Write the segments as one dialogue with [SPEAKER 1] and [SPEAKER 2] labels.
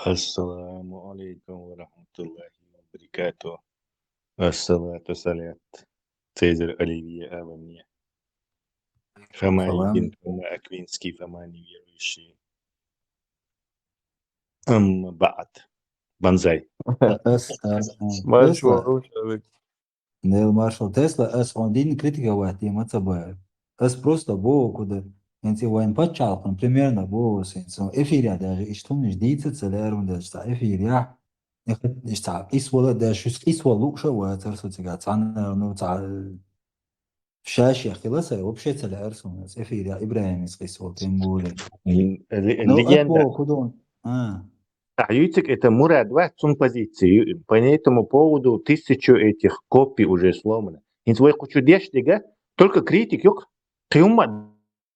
[SPEAKER 1] السلام عليكم ورحمة الله وبركاته. الصلاة والسلام Цезарь Оливия Аванья. Фома
[SPEAKER 2] Салам.
[SPEAKER 1] Един, Фома Аквинский, Фома неверующий. بعد بانزاي.
[SPEAKER 2] Tesla,
[SPEAKER 3] Marshall человек.
[SPEAKER 2] Neil Marshall Tesla, один критика вати мацабая. Просто было куда. Энти вайн почалкан примерно было сенсо. Эфиря даже и что не ждите целярун даже ста эфиря. Ишта исвола даже исволу шо ватер социгацан ну та шаши خلاص вообще целяр сунас эфиря Ибрахим исвол тембуле. Ну
[SPEAKER 1] Легенда.
[SPEAKER 2] отбо куда.
[SPEAKER 1] Ютик это Мурад Ватсун позиции. По этому поводу 1000 этих копий уже сломано. И твой хочу дештига, только критик юк. Кюма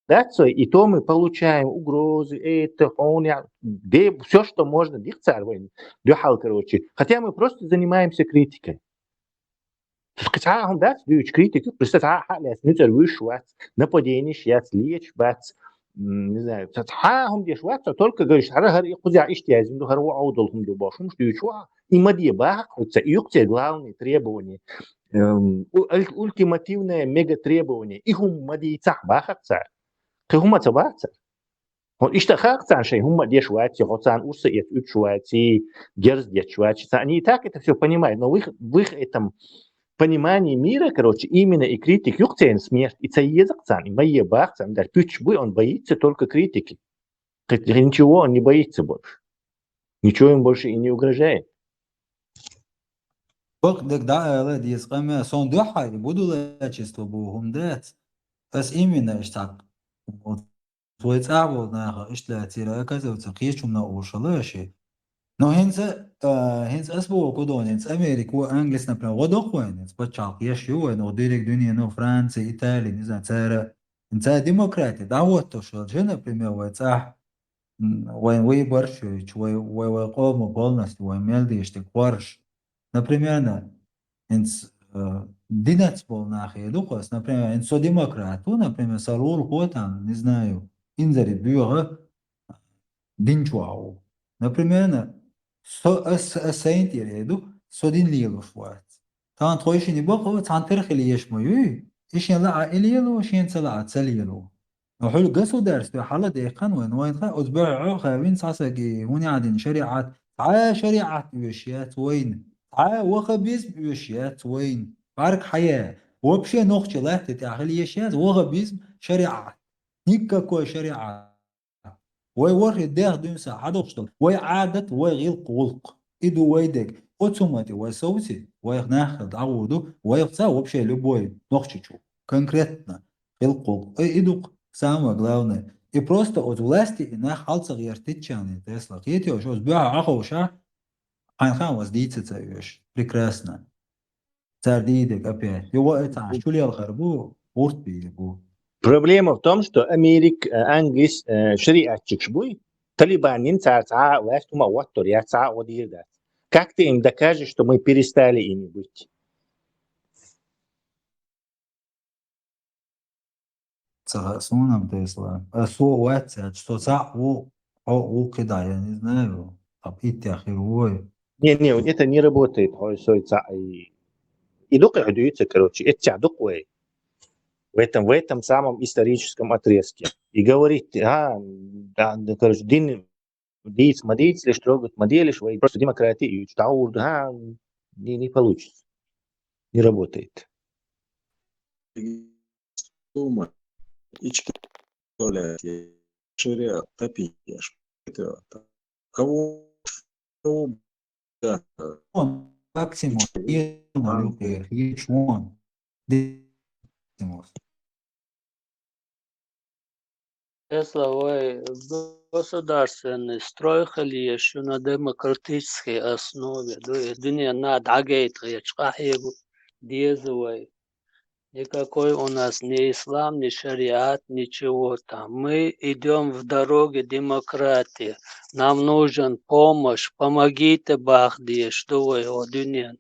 [SPEAKER 1] даться, и то мы получаем угрозы, это, он, все, что можно, дихцарвайн, дюхал, короче. Хотя мы просто занимаемся критикой. Скажем, да, бьюч критик, просто халяс, не тервишь вац, нападенишь, я слечь вац, не знаю, هم ديش وقت только говоришь, هر يقضي اشتيازم دو هر وعودهم دو башум, что еще и мадье бах, хоть юкте главные требования, ультимативное мега требование, их мадье цах бахак цар, هم цабаца. Вот иштахак цар шей, هم деш вати, хоцан усы и үч вати, герз деш вати, они и так это все понимают, но в их этом понимании мира, короче, именно и критик юктен смерть, и цей язык цан, и мои бахцан, да, пючбы, он боится только критики. Ничего он не боится больше. Ничего им больше и не угрожает.
[SPEAKER 2] Bak da öyle diye sıkama son dua hayır bu dolayısıyla bu humdat bas imina işte твой цабл на işte тира оказывается кичумна ушала ши но хенс асбо кудон хенс Америку англис например водохуен хенс бачал яшью но дирек дунья но Франция Италия не знаю цара انت демократия да вот то что же например вот وين ويبرش ويقوم полностью ويملدي يشتك ورش например انت دينات полнахи духос например انت демократу например салул хотан не знаю инзари бюро динчуау например ساينتيريدو سودين ليلوش وات طبعا تخويش نبقى هو تعنترخ اللي يشمو ايش يلا عائليلو ايش ينسلا تسليلو وحلو قصو دارس في حالة ديقان وين خا أتباع خاوين ساسكي هوني عادين شريعات شريعات بيوشيات وين وخبيز بيوشيات وين بارك حياة وبشي نوخش لاحت تاخلي يشيات وخبيز شريعات نيكا كوي شريعات ويوري دير دون ساعة دوشتل ويعادت ويغيل قولق إدو ويدك أوتوماتي ويسوسي ويغناخل عودو ويغسا وبشي любой نوخشيشو конкретно خلقو إدوق самое главное. И просто от власти и на халцах яртычаны Тесла. Кете уж сбяга ахуша, ханхан воздействуется вещь. Прекрасно. Цардидек опять. Его это шулер харбу, урт бу.
[SPEAKER 1] Проблема в том, что Англия, шариатчик шбуй, талибанин цаца, власть ума ваттор, я ца одирдат. Как ты им докажешь, что мы перестали ими быть?
[SPEAKER 2] Согласуем Тесла. Со уэцет, что ца у кида, я не знаю. Обидите ахировой.
[SPEAKER 1] Не, это не работает. И дук идуется, короче, это дуквей. В этом самом историческом отрезке. И говорит, да, короче, дин дийц модельс лишь трогать модели, просто демократия, и что не получится. Не работает.
[SPEAKER 3] Шариат, топишь. Кого да.
[SPEAKER 2] Он максимум. Ечмон.
[SPEAKER 4] Тесла государственный строй еще на демократической основе. Дуния над агейт, дезуай. Никакой у нас ни ислам, ни шариат, ничего там. Мы идем в дороге демократии. Нам нужен помощь. Помогите Бахдие, что вы о дуне.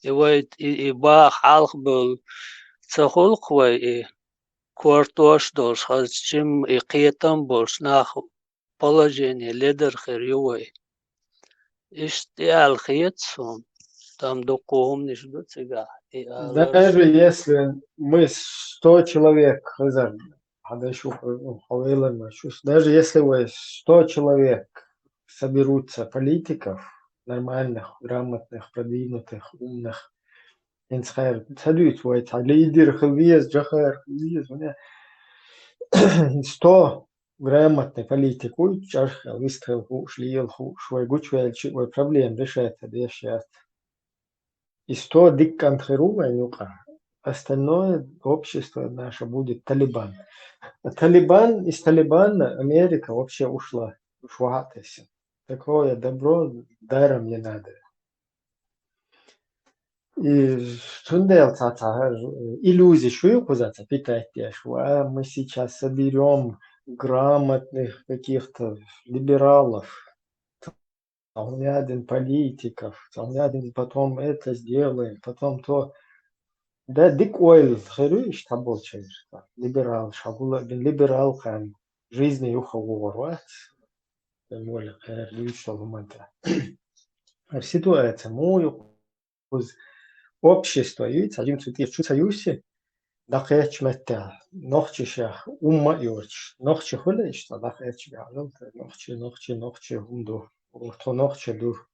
[SPEAKER 4] И Бах халх был цахулхвай и квартош должен, чем и киетам больше нах положение лидер херювай. اشتعال خيتهم там докуом не ждут сега.
[SPEAKER 5] Даже если мы 100 человек, Хазар, даже если вы 100 человек соберутся политиков, нормальных, грамотных, продвинутых, умных, инсхайр, садуют лидер, хавиез, джахар, хавиез, 100 грамотный политик, джахар, выстрел, шлил, швой, гучвель, проблем решается, решается. И 100 диккантхерума и остальное общество наше будет Талибан. А Талибан, из Талибана Америка вообще ушла. Такое добро даром не надо. И иллюзии, что кузаться, питайте, что мы сейчас соберем грамотных каких-то либералов, один политиков, один потом это сделаем, потом то. Да, дик ойл, херуиш табол чаешь, либерал, шагула, либерал кан, жизни юха уворват, моля, лично луманта. Ситуация, мою, общество, юиц, один цветир, чу союзи, да хэч мэтта, нохчишах, умма юрч, нохчи хулэч, да хэч галам, нохчи, умду, то нохчи дур,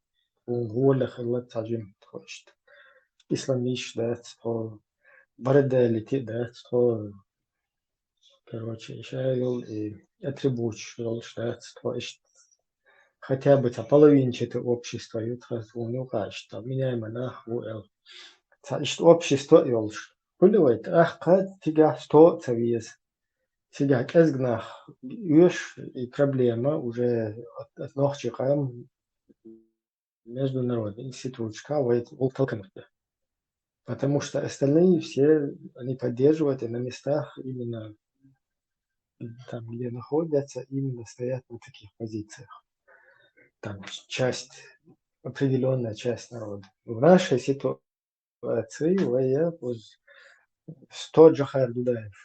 [SPEAKER 5] воля хэлэт таджим тхочт. Исламиш, да, то бардалити, да, то, короче, еще и атрибут, что хотя бы половинчатое общество, ну, качество, меняемо на общество, ёлш. Понимаете, как тебя 100 цавиз. Сидя кезгнах, юж и проблема уже от нохчикаем международный институт, потому что остальные все, они поддерживают и на местах именно там, где находятся, именно стоят на таких позициях. Там определенная часть народа. В нашей ситуации, я 100 Джахар Дудаев,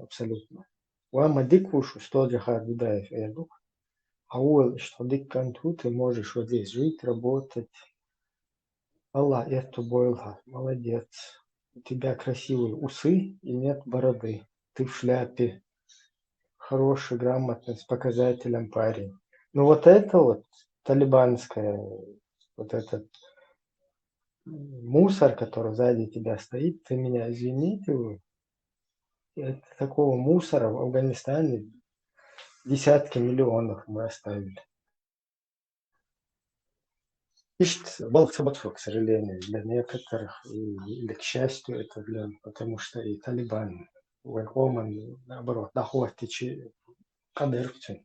[SPEAKER 5] абсолютно. Вам адикушу 100 Джахар Дудаев, я думаю, а что диккан тут, ты можешь вот здесь жить, работать. Аллах, это бойлха, молодец. У тебя красивые усы и нет бороды. Ты в шляпе. Хороший, грамотный, с показателем парень. Ну вот это вот талибанская, вот этот мусор, который сзади тебя стоит, ты меня извините, это такого мусора в Афганистане десятки миллионов мы оставили. К сожалению, для некоторых, или к счастью, это потому что и Талибан, Уайхоман, наоборот, находит кадырчен.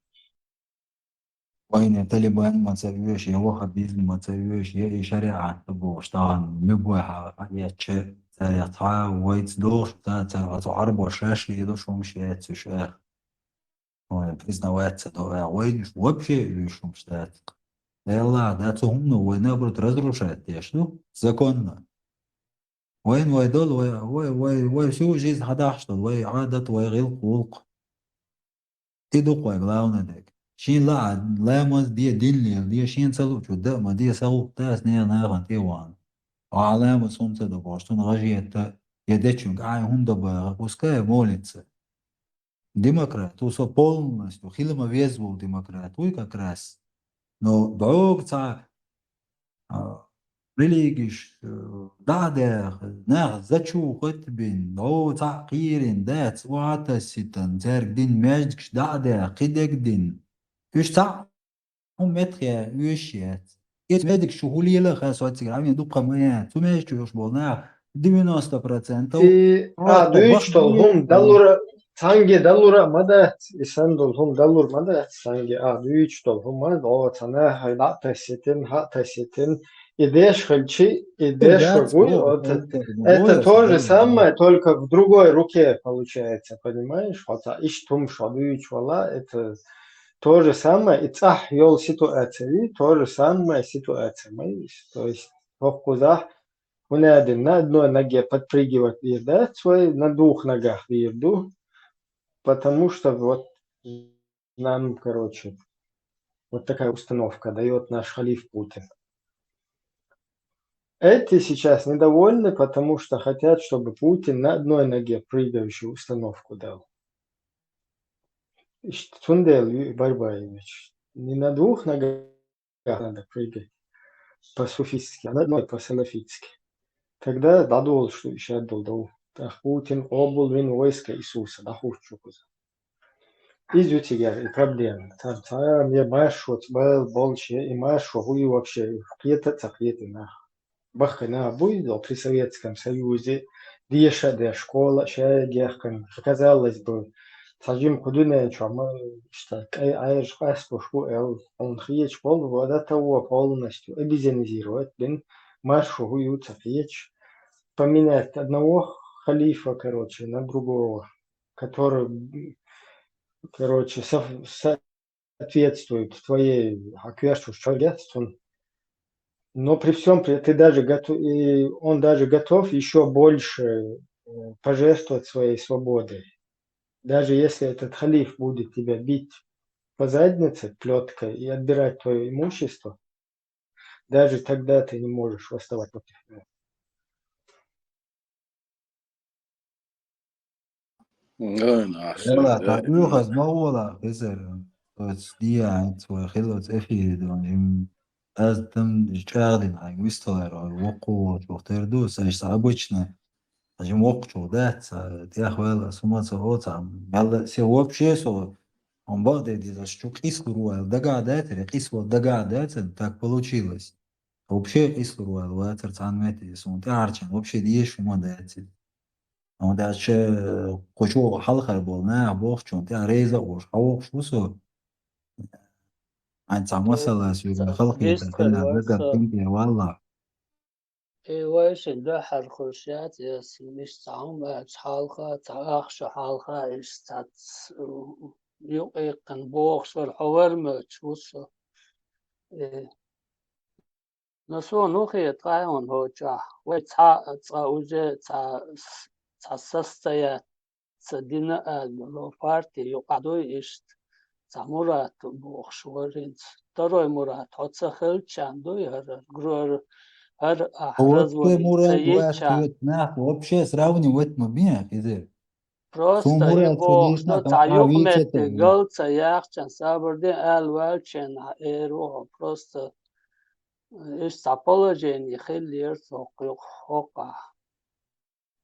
[SPEAKER 2] وين طالبان ما تسويش يا وهابيزم ما تسويش يا شريعة تبو شتان مبوحة يتشي يتعا ويتدوش تعرب وشاشي يدوش ومشيات سوشاخ بريزنا واتسا دوغا وينش وابشي يشو مشتات يلا да цумно война наоборот разрушает я что законно وين ويدول وي شو جيز حدا حشطل وي عادة وي غير قولق تدوق وي غلاونا ديك شين لا مز دي دين لي شين سلو شو دا ما دي سلو تاس نيا ناغن تيوان وعلامة سونتا دا باشتون غجيت يدتشون قاعي هم دا بوسكايا молится демократ усо полностью хилма везвул демократ уй как раз но дог ца религиш дадер нах зачу хотбин но ца قيرين дат وعتا ситан зерг дин междкш дадер قدك дин үш ца متر ويشيت يت مدك شغولي لا خاص واتسك عامين دوب قميات وماش تشوش بولنا 90%
[SPEAKER 5] И дуичтол хум далура цанги далура мада исандол хум далур мада цанги дуичтол хум мада о цана хайда таситин идеш хальчи идеш хагуй это то же самое, только в другой руке получается, понимаешь? Вот иштум шадуич вала это то же самое, и цах йол ситуации, то же самая ситуация, то есть в кузах он один на одной ноге подпрыгивать да, свой на двух ногах вирду, потому что вот нам, короче, Вот такая установка дает наш халиф Путин. Эти сейчас недовольны, потому что хотят, чтобы Путин на одной ноге прыгающую установку дал. Тундел Барбаевич, не на двух ногах надо прыгать по-суфистски, а на одной по-салафитски. Тогда дадул, что еще отдал. Путин обул вин войска Иисуса, да хочу куза. Изютигер и проблемы. Там мне маршрут был больше и маршрут хуй вообще какие-то цакеты на. Бахна было при Советском Союзе, Дешада школа, Шагеркан, казалось бы, сажим кудуне, чем что он хиеч пол вода того полностью обезьянизировать, блин, маршу хуются хиеч, поменять одного халифа, короче, на другого, который, короче, соответствует твоей аквершу шагерству. Но при всем ты даже готов, он даже готов еще больше пожертвовать своей свободой. Даже если этот халиф будет тебя бить по заднице плеткой и отбирать твое имущество, даже тогда ты не можешь восставать против него.
[SPEAKER 2] يلا تعطيوها زمولا خسر بس دي عند وخلص أخي دون أزدم جادين هاي مستوى وقوة وختار دوس إيش обычно عشان وقته ده دي أخوال سمعت صوت عم يلا سوى بشيء سوى он بعد دي شو قيس روال ده قاعدات قيس ده قاعدات так получилось вообще قيس روال واتر عن ماتي سمعت عارشان вообще ديش وما داتي он даже кучу حلقة болна бог чон ты рейза уж хавок шусо عن مثلا في خلقي
[SPEAKER 4] Вестхер
[SPEAKER 2] كنا بقى
[SPEAKER 4] варса
[SPEAKER 2] بنتي والله
[SPEAKER 4] ويش ده حرخوشات يس مش تعم حلقة تعخش حلقة إيش تات يقيقن بوخش والحوار متشوسو نسو نوخي تايون هو جا ويتا تاوجه تا سستيا تدينا لو بارتي يقعدو إيش تامورات بوخش ورينز تروي مرات هتسخل چندو هر جرور هر أحرز
[SPEAKER 2] вообще
[SPEAKER 4] ولي
[SPEAKER 2] مراد
[SPEAKER 4] تسيي
[SPEAKER 2] واحد
[SPEAKER 4] چند
[SPEAKER 2] ناس вообще сравнивать мы bien كده سو
[SPEAKER 4] просто и
[SPEAKER 2] مراد
[SPEAKER 4] بوخش
[SPEAKER 2] سديتنا
[SPEAKER 4] تو
[SPEAKER 2] كم
[SPEAKER 4] تايوق
[SPEAKER 2] عويشة
[SPEAKER 4] مت قل تسياق چند سابردين الوالچن ايروه просто إيش تابولوجين يخلي يرتوق يقوقع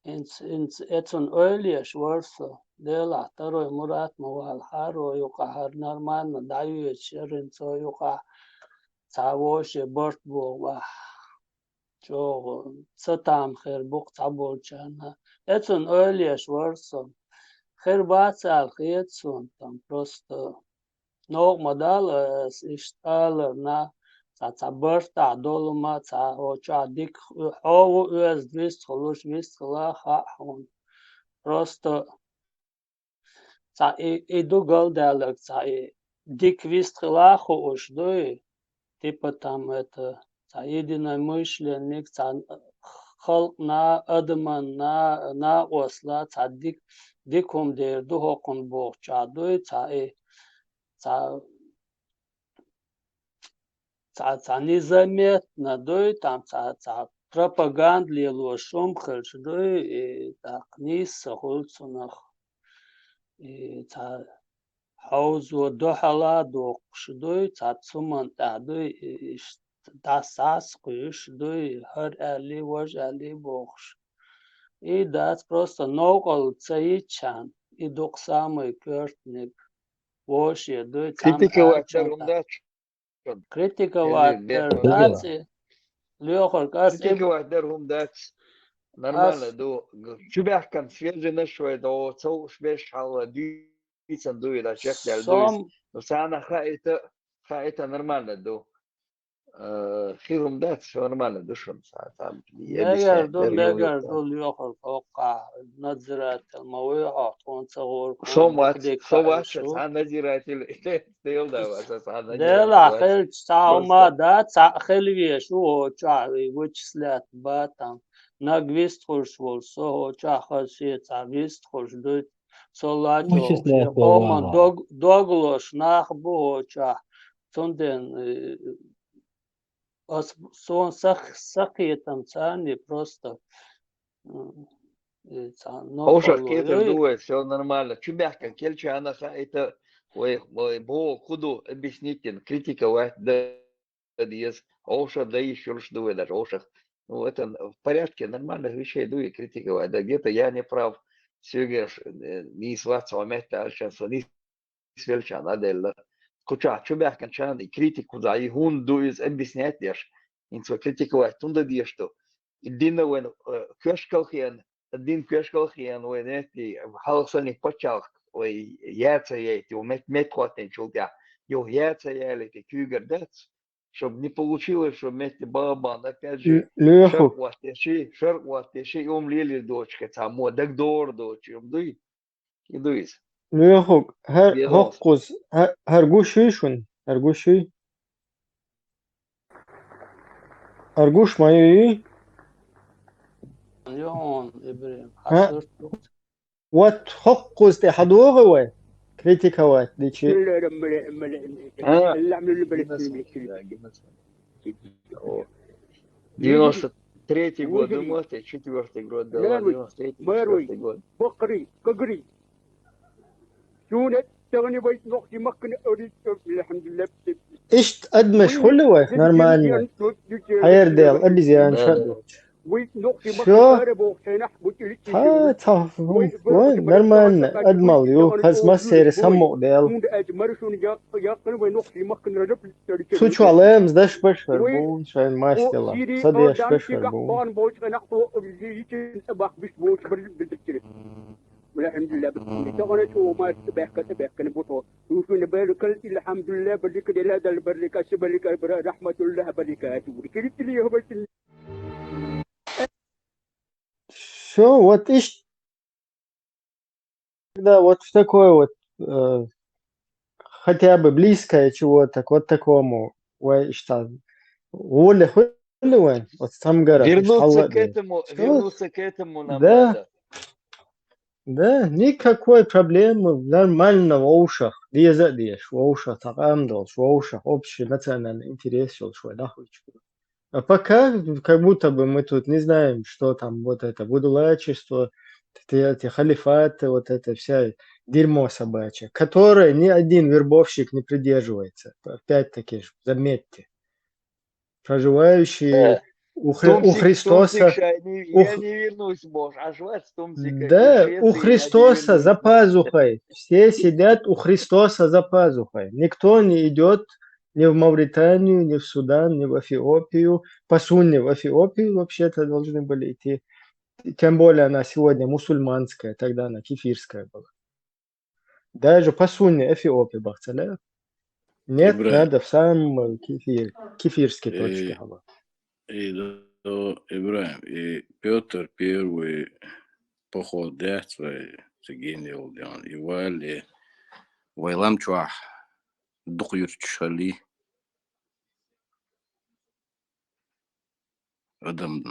[SPEAKER 4] إنس إتون أوليش ورثو ديلا تروي مرات موال هارو يقع هر نرمان دايو يشيرين تو يقع تاوش برت بو جو ستام خير بوق تابول چانا إتون أوليش ورثو خير باتسال خيتسون там просто نوع مدال إشتغل نا تا برتا دولما تا وچا ديك حو اس دوست خلوش ويست خلا خون просто تا иду голдалек та дик вист хла хош дой типа там это та единомышленник та халк на адман на осла та диком дер ду хокун бохча дой та незаметно дой там та пропаганд лило шум херш дой так низ сахулцунах та حوز و دو حالا دو شدوی تا سومن تا دوی تا ساس قیش دوی هر علی وج علی بخش ای دست просто نوقل цей чан и док самый кертник воши دوی там
[SPEAKER 6] Kritika var
[SPEAKER 4] ачан та
[SPEAKER 6] onda
[SPEAKER 4] критика
[SPEAKER 6] или
[SPEAKER 4] ват
[SPEAKER 6] нет?
[SPEAKER 4] пердаци лёхор кас
[SPEAKER 6] Kritika var onda нормально
[SPEAKER 4] ас
[SPEAKER 6] до чубях kan свежий нашой до цел свеж хала дицан до или чек до
[SPEAKER 4] сом
[SPEAKER 6] но сана хаита нормально до خيرهم ده شو نورمال دوشهم ساعات
[SPEAKER 4] مگر دو ليوخر فوقع نظرة المويعة تونسغور كون
[SPEAKER 6] صومات
[SPEAKER 4] بخديكا شو
[SPEAKER 6] ساعات نزيرات تيل ده اساسا نزيرات
[SPEAKER 4] ديلا خل تعوما
[SPEAKER 6] просто
[SPEAKER 4] دا خلوية شو چاوي وچسلات باتم ناگويست خوش ولسو هو چا خلشي تعويست خوش دوت صلاة
[SPEAKER 2] مش
[SPEAKER 4] وخشي
[SPEAKER 2] سلاح
[SPEAKER 4] قوما
[SPEAKER 2] والله
[SPEAKER 4] دوغلوش ناخ بو چا Сонден сон сахиетам цани просто
[SPEAKER 6] Оушах кетер
[SPEAKER 4] нопалу.
[SPEAKER 6] дуэ, все нормально. Чубяхка, кельча анаха, это бо худу объяснитель, критика вахт да диез. Оуша да еще ж дуэ даже, оушах. Ну, это в порядке нормальных вещей дуэ критиковать. Да где-то я не прав. Сюгеш, не сваться омета, альшанса, не свельчан, аделла. Куча, чубяхка чан, и критику за и хун дуэз объяснять деш. Инцва критиковать, тунда диешто. Идина вен кешкалхен, الدين كشكل وينتي حالسني بتشال وياتي ومет хотен чултя йоятся ялите кюгер дэц чтобы не получилось что вместе барабан опять же
[SPEAKER 5] Леху,
[SPEAKER 6] шерк ватеши умлили дочка там так дор дочь умдуй идуис
[SPEAKER 5] Леху,
[SPEAKER 6] Белос.
[SPEAKER 5] هقص هرجوشي شون هرجوشي هرجوش مايي
[SPEAKER 4] Jon, Ibrahim,
[SPEAKER 5] ها
[SPEAKER 4] hasır.
[SPEAKER 5] وات هقص تحضوه هو كريتيكا وات ديشي
[SPEAKER 6] Ah, 93-й год, думаете, 4-й год, да, 93-й, 4-й год.
[SPEAKER 7] بقري كقري شونت تغني بيت نقطي مكن أريد الحمد لله
[SPEAKER 5] ايش ادمش حلوة نورمال هير ديل ادي زيان
[SPEAKER 6] Да,
[SPEAKER 5] شادو
[SPEAKER 7] ويت نقطي مكن
[SPEAKER 5] شو
[SPEAKER 7] أربو سنح بتلك
[SPEAKER 5] ها تعرف وين نورمال ادمال يو هز ما سير سمو ديل
[SPEAKER 7] شون أجمر شون يا قنوة نقطي مكن رجب
[SPEAKER 5] سو شو عليهم زدش بشر بون شاين ما اشتلا
[SPEAKER 7] سيري
[SPEAKER 5] صديش
[SPEAKER 7] أردان
[SPEAKER 5] بشر
[SPEAKER 7] تيجا
[SPEAKER 5] بون
[SPEAKER 7] بان بوش نحطو يجي أباح بش بوش بالذكر والحمد لله بس تغنى شو ما تبعك نبوتو وفي نبارك الحمد لله بريك هذا البركة شبرك رحمة الله بركاته بركت لي هو بس
[SPEAKER 5] شو وات ايش да вот в такое вот хотя бы близкое чего-то к вот такому ой что воля хули вот сам гора
[SPEAKER 6] вернуться к этому нам
[SPEAKER 5] да
[SPEAKER 6] надо.
[SPEAKER 5] да никакой проблемы нормально в ушах дешь в ушах там должен в ушах общий национальный интерес шел нахуй а пока как будто бы мы тут не знаем что там вот это будулачество эти халифаты вот это вся дерьмо собачье которое ни один вербовщик не придерживается опять-таки заметьте проживающие у Христоса
[SPEAKER 6] Я не вернусь, Боже, аж вас
[SPEAKER 5] да, у Христоса за пазухой. Все сидят у Христоса за пазухой. Никто не идет ни в Мавританию, ни в Судан, ни в Эфиопию. По сунне в Эфиопию вообще-то должны были идти. Тем более она сегодня мусульманская, тогда она кефирская была. Даже по сунне Эфиопии бахцаля. Нет,
[SPEAKER 8] Ибрахим.
[SPEAKER 5] надо в самом кефирской точке.
[SPEAKER 8] Ибрахим, и Петр Первый поход свой загинул, и вали вайлам чуах духюр чали адам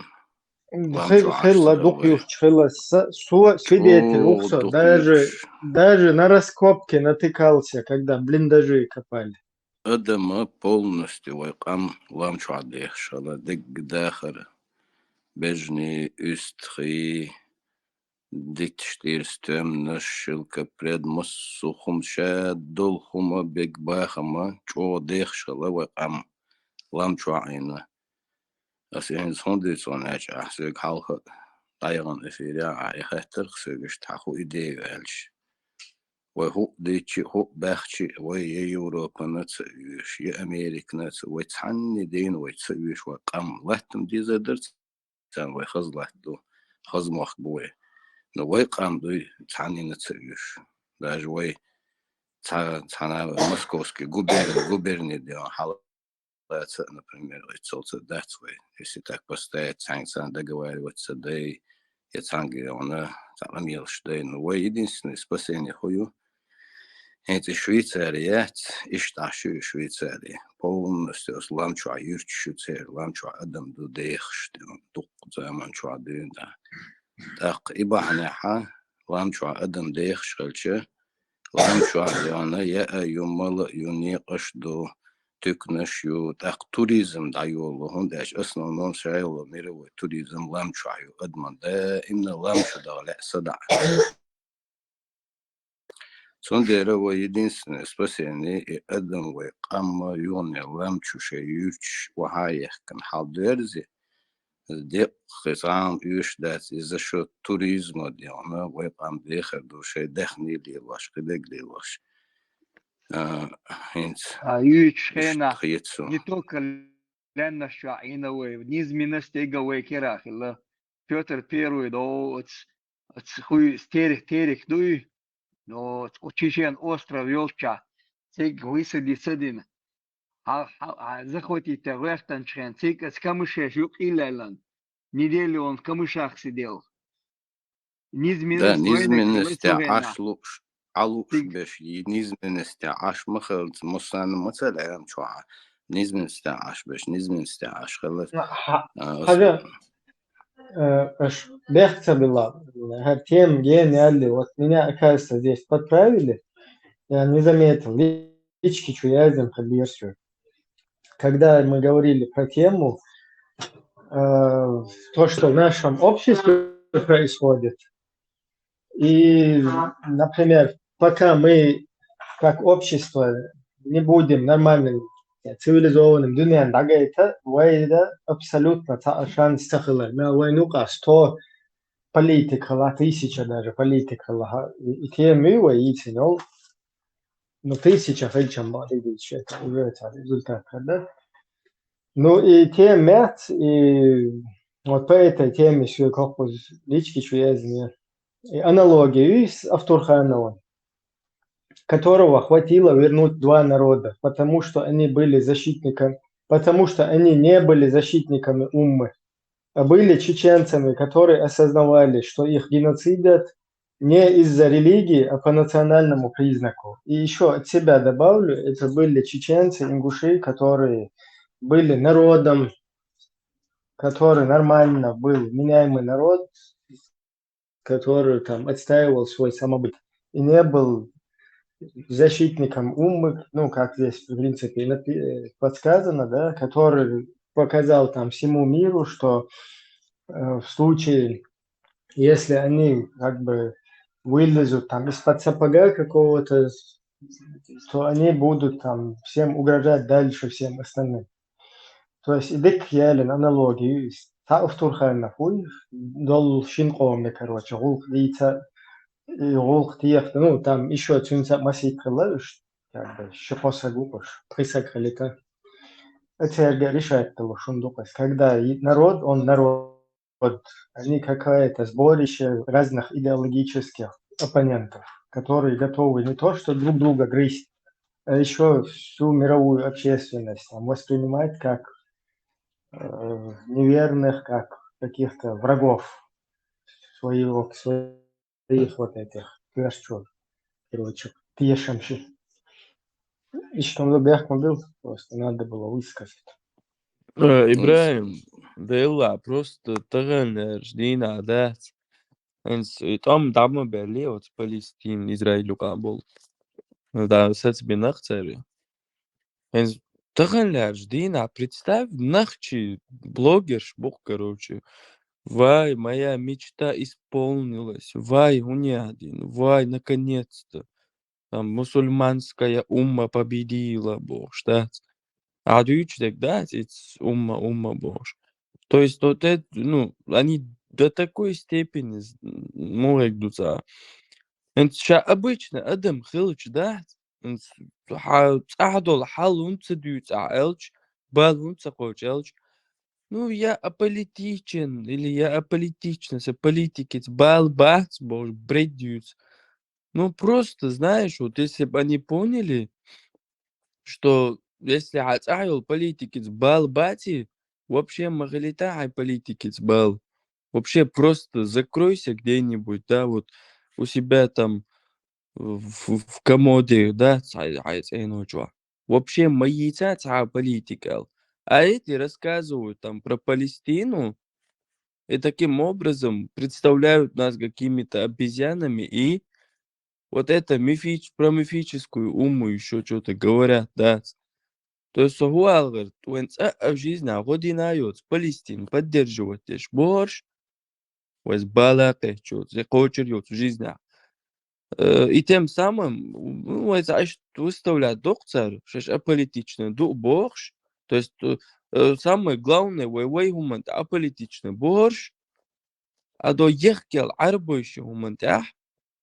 [SPEAKER 5] خلا دقيق خلا свидетель ухсо даже на раскопке натыкался, когда блиндажи копали.
[SPEAKER 8] Адама полностью вайкам ламчу адех шала дик дахар бежни үстхи диктштирстем нашилка пред массухум шаддулхума биг бахама чо дех шала вайкам ламчу айна асин сондицон ач ахсэг халха тайган эфиря айхатер сэгэш таху идея элч وهو ديتشي هو باخشي ويا يوروبا نتسويش يا أمريكا نتسوي ويتحني دين ويتسويش وقام لاتم دي زدرت كان ويخزلت دو خزمخ بوي نو ويقام دو تحني نتسويش دا جوي تحنا موسكوسكي губерни دي حالات например лицо датсвей если так поставить санкции договариваться да и цанги она там имел что но единственное спасение хою это Швейцария, ишташу Швейцария. Полностью ламчу юрчу ламчу адам дудех, что тук заманчу адында. Так ибахнаха ламчу адам дех шалче ламчу адяна я юмала юни ашду تكنشيو تاق توريزم دايولو هنداش основном شايلو ميرو توريزم لامشايو ادمن دائما لامشو دا لا صدع سونديرا ويدينسن спасение ادم وقام يوني لامشو شيوش وهايخ كان حاضرزي دي خصام يوش دات إذا شو توريزم ديانا ويقام ديخر دو شي دخني ليواش قدق ليواش هنس
[SPEAKER 6] يوش
[SPEAKER 8] إيش
[SPEAKER 6] خينا
[SPEAKER 8] تخيتسو
[SPEAKER 6] не только لأن شعينا ونيزمنا стега وكراخ الله Петр Первый до хуй стерих дуй но Чечен остров Ёлча цик высадить садин захватить Вертанчен цик с камышеш юг Илэлан неделю он в камышах сидел
[SPEAKER 8] Да,
[SPEAKER 6] низменность войны
[SPEAKER 8] низменности
[SPEAKER 6] Словения
[SPEAKER 8] ашлуш алуш
[SPEAKER 6] цик
[SPEAKER 8] беш низменности аш махалц мусан مثلا شو نизменности аш беш низменности аш خلص
[SPEAKER 5] حاجة бехца была. Тем гениальный. Вот меня, оказывается, здесь подправили. Я не заметил. Лички чуязем подверсию. Когда мы говорили про тему, то, что в нашем обществе происходит, и, например, пока мы как общество не будем нормальным, цивилизованным дуньян дагайта, вайда абсолютно шанс тахылар. На войну сто политика, тысяча даже политика, и те мы воите, но тысяча фельчам бадыгича, уже это результат, да? Ну и те мят, и вот по этой теме еще как бы лички чуязни, и аналогию с Автурхановым, которого хватило вернуть два народа, потому что они были защитниками, потому что они не были защитниками уммы, а были чеченцами, которые осознавали, что их геноцидят не из-за религии, а по национальному признаку. И еще от себя добавлю, это были чеченцы, ингуши, которые были народом, который нормально был, меняемый народ, который там отстаивал свой самобыт и не был защитником уммы, ну, как здесь, в принципе, подсказано, да, который показал там всему миру, что в случае, если они как бы вылезут там из-под сапога какого-то, то они будут там всем угрожать дальше всем остальным. То есть идык ялен аналогии. Та Турхана хуй дол шинкомне, короче, гулк дица, гулк тиях, ну там еще цунца масик лавиш, как бы шипоса гупаш, присакалика. Это решает того шундукас. Когда народ, он народ, они какое-то сборище разных идеологических оппонентов, которые готовы не то что друг друга грызть, а еще всю мировую общественность там, воспринимать как неверных, как каких-то врагов своих вот этих перчут, короче, пешимши. И что он был, просто надо было высказать.
[SPEAKER 9] إبراهيم ده يلا просто تغن جدينا ده إنس يتأم دعم بالي وت فلسطين إسرائيل وقابل ده سات بنخسر إنس تغن جدينا представь нахчи блогерш бог короче вай моя мечта исполнилась вай унядин вай наконец-то там мусульманская умма победила бог штат а дючдек да умма бож то есть вот это ну они до такой степени мурегдутся انت обычно адам хилч да صعدوا الحل وانت ديوت عالج бал وانت قوش ну я аполитичен или я аполитична политики бал бац бож бредют ну просто знаешь вот если бы они поняли что если отправил политики с бал бати, вообще магалитай политики с бал. Вообще просто закройся где-нибудь, да, вот у себя там в комоде, да, вообще маята политика. А эти рассказывают там про Палестину и таким образом представляют нас какими-то обезьянами и вот это про мифическую уму еще что-то говорят, да. То есть هو алгорит, وين в жизни годинают Палестин поддерживать борщ, ويز балакать, за кочерют в жизни. И тем самым, ويز عايش выставлять доктор, что аполитичный борщ, то есть самое главное, وي هم аполитичный борщ, а до ехкел عربيش هم تاح,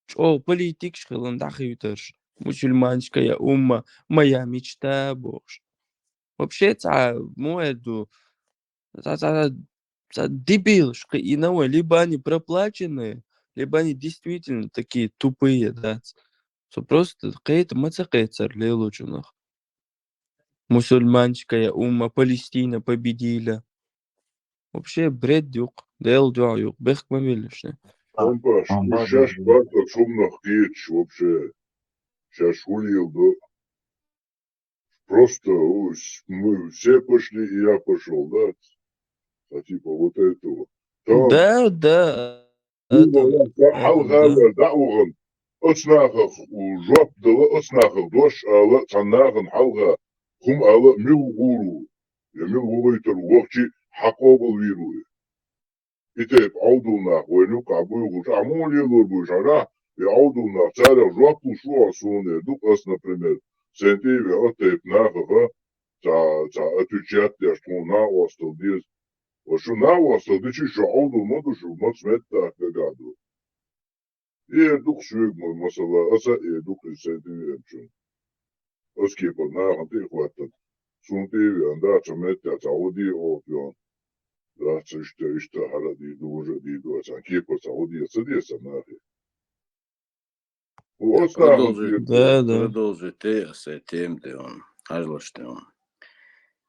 [SPEAKER 9] что политик шхилан дахивтерш, мусульманская умма, моя мечта борщ. Вообще, это моеду, это дебил, что иного, либо они проплаченные, либо они действительно такие тупые, да. Что просто какая-то мацакайцар лелучунах. Мусульманская умма, Палестина победила. Вообще бред дюк, дел дюк, бех мамилишне.
[SPEAKER 10] Компаш, сейчас бата шумных речь вообще. Сейчас улил, да. Просто мы все пошли, и я пошел, да? А типа вот этого. Там,
[SPEAKER 9] Да, да. Это,
[SPEAKER 10] حلقة دعوهم أصناخ وجواب دل أصناخ دوش على صناخن حلقة هم على ميل غورو يميل غورو يتروقشي حقوق الويرو إتى عودونا وينوك عبوي غوش عمول يلور بوشارا يعودونا تارا جواب شو عصوني دوك أصنا بريمير سنتي ويأتي بناخها تا أتوشيات يشتونا وصل ديز وشو نا وصل ديشي شو عودو مدو شو مطمئتا كقادو دوك شويك مثلا أسا دوك سنتي ويمشون أسكي بدنا هنتي إخواتنا سنتي وياندا تمتع تعودي أو بيون لا تشتا حالا دي دوجة دي دو أسان كيبا تعودي أسدي أساناخي وأسنا هنتي
[SPEAKER 9] да, да.
[SPEAKER 8] Продолжите с этим, да он, ажлаштем.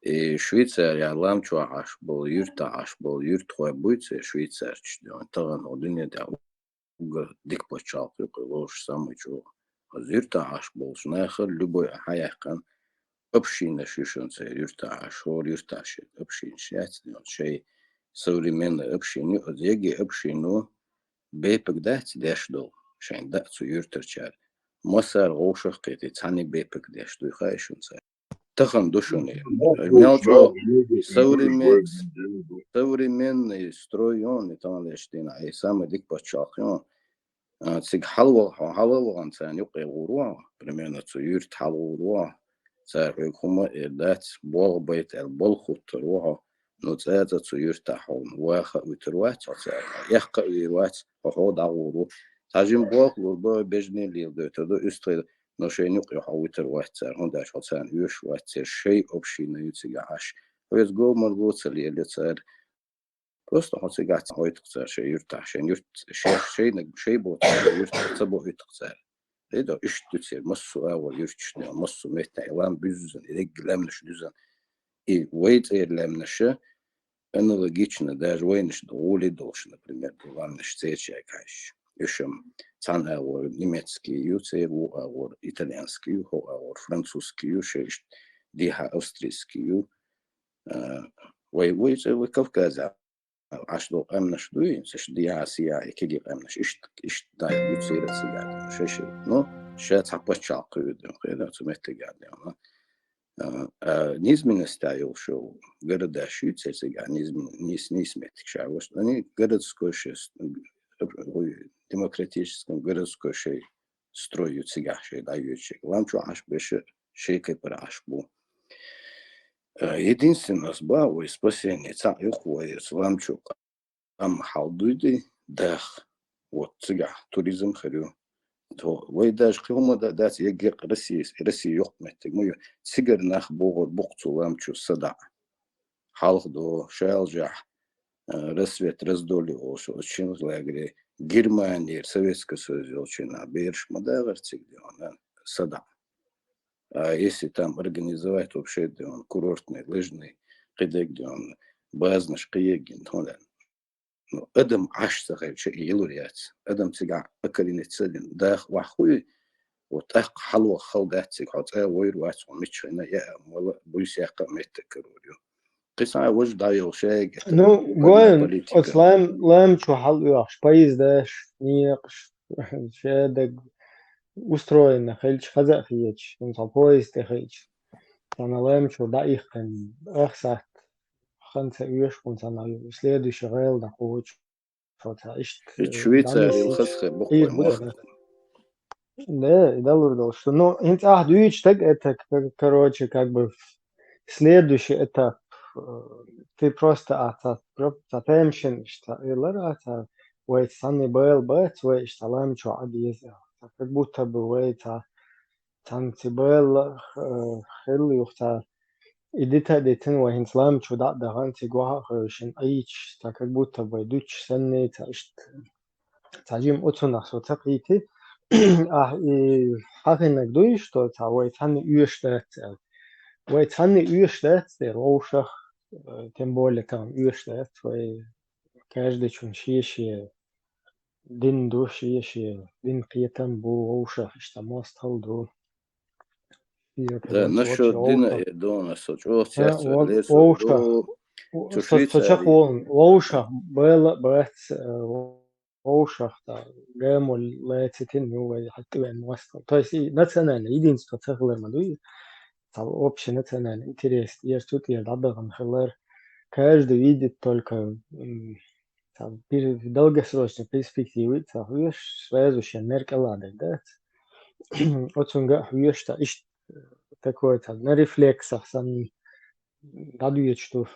[SPEAKER 8] И Швейцария ламчу аш был юрт хой буйце швейцарч, да он таган одине да уга дик почал, только лош самый чу. Юрт аш был шнахер любой хаяхан община шишонце юрт аш хор юрт аш общин шац, да шей современная община, от еги общину бепек дать дэшдол, шайн да цу юртерчар. Масар ошах кэти цани бепек дэшдой хайшунце. Тахан душуни. Мелчо современный строй он и там лештина. И самый дик почал. Циг халвал цан юк игуруа. Примерно цу юрт халвуруа. Цар хума дать бол бейт бол хутруа. Но цаца цу юрт тахон. Ваха утруат цар. Яхка уруат. Хо дагуру. Тажим бог лурба бежни лил дөтөдө үстред. Но шейню قيحوتر واتر هون داش حسن يوش واتر شيء أبشينا يتجعش ويز جو مربوط اللي تر просто حسيجات هاي تقصر شيء يرتاح شيء شيء بوت يرتاح تبو يتقصر هذا إيش تصير مصو أول يرتشنا مصو متى إعلام بيزن إذا لمنش دزن إيه ويت لمنش أنا لقيتنا داش وينش دولي دوش например لمنش تيجي كاش يشم цан аур немецкий юцер аур итальянский аур французский шесть диха австрийский وي Кавказа аж до амнаш дуин сеш диасия экиги амнаш иш да юцер сигад шеш но шат хапачал кыдым кыда цуметтегад низменность ставил шоу города шуйцер сигад низметик шавош они городской шест демократическом городской шей строят себя шей дающий ламчу аж беше шейкой парашбу единственное сбавой спасение ца юхует ламчу ам халдуйди дах вот сега туризм харю то вы даже кому да дать егэ Россия юхмет мою сигар нах богор бухцу ламчу сада халдо шалжа рассвет раздоли очень злагре Германия, Советский Союз, очень берешь модерцы, где он сада. А если там организовать вообще, где он курортный, лыжный, где он базный, шкиегин, ну, Адам аж сахайча и елурият. Адам тига акалинет целин. Да, вахуй, вот ах халва халдат тиг, хат войруат, мичина, я мала буйсяка меттекерурю. قصة وجد دايو شيء
[SPEAKER 5] Ну, гоин, от лайм чухал юаш, поезд даш, ниш, шедек устроено, хельч хаза хич, он сам поезд хич. Лемчу, да, их эхсат, ханца уешкун сана, следующий гэл, да, хуч, что-то,
[SPEAKER 8] Швейцария
[SPEAKER 5] дамиси,
[SPEAKER 8] الخسخة بقوي
[SPEAKER 5] их будет,
[SPEAKER 8] مخ.
[SPEAKER 5] да, и да, лурдал, что, ну, дуич, так, это, короче, как бы, следующий этап, ты просто attention, что, это, вейт, сами был, бэт, вейт, что, лемчу, абьезя, как будто бы, вейт, تانتي بيل خيلي وقتا إديتا ديتن وهن سلام شو دا دغانتي جوها خيوشن أيش تاكك بوتا بيدوش سنة تاشت تاجيم أتونا سو تقيتي حقنك دويش تو تا ويتاني يوشتات ويتاني يوشتات دي روشخ تنبولي كان يوشتات وي كاجدي چون شيشي دين دو شيشي دين قيتن بو روشخ اشتماست هل دو
[SPEAKER 8] Да,
[SPEAKER 5] короче,
[SPEAKER 8] насчет
[SPEAKER 5] вообще
[SPEAKER 8] Дина
[SPEAKER 5] оуша.
[SPEAKER 8] и Дона, сочувствие, сердце, лесу,
[SPEAKER 5] Оуша.
[SPEAKER 8] до
[SPEAKER 5] Сочак
[SPEAKER 8] Швейцарии.
[SPEAKER 5] он. Оуша. Было, бэц, оуша. Гэмул, лэцитин, ну, хатты вен мостал. То есть, национально, единство цехлэр мадуи. Общий национальный интерес. Есть тут я дабаган хэлэр. Каждый видит только в долгосрочной перспективе, следующая меркелада, да? Отсюда, что такое-то на рефлексах сам радует, что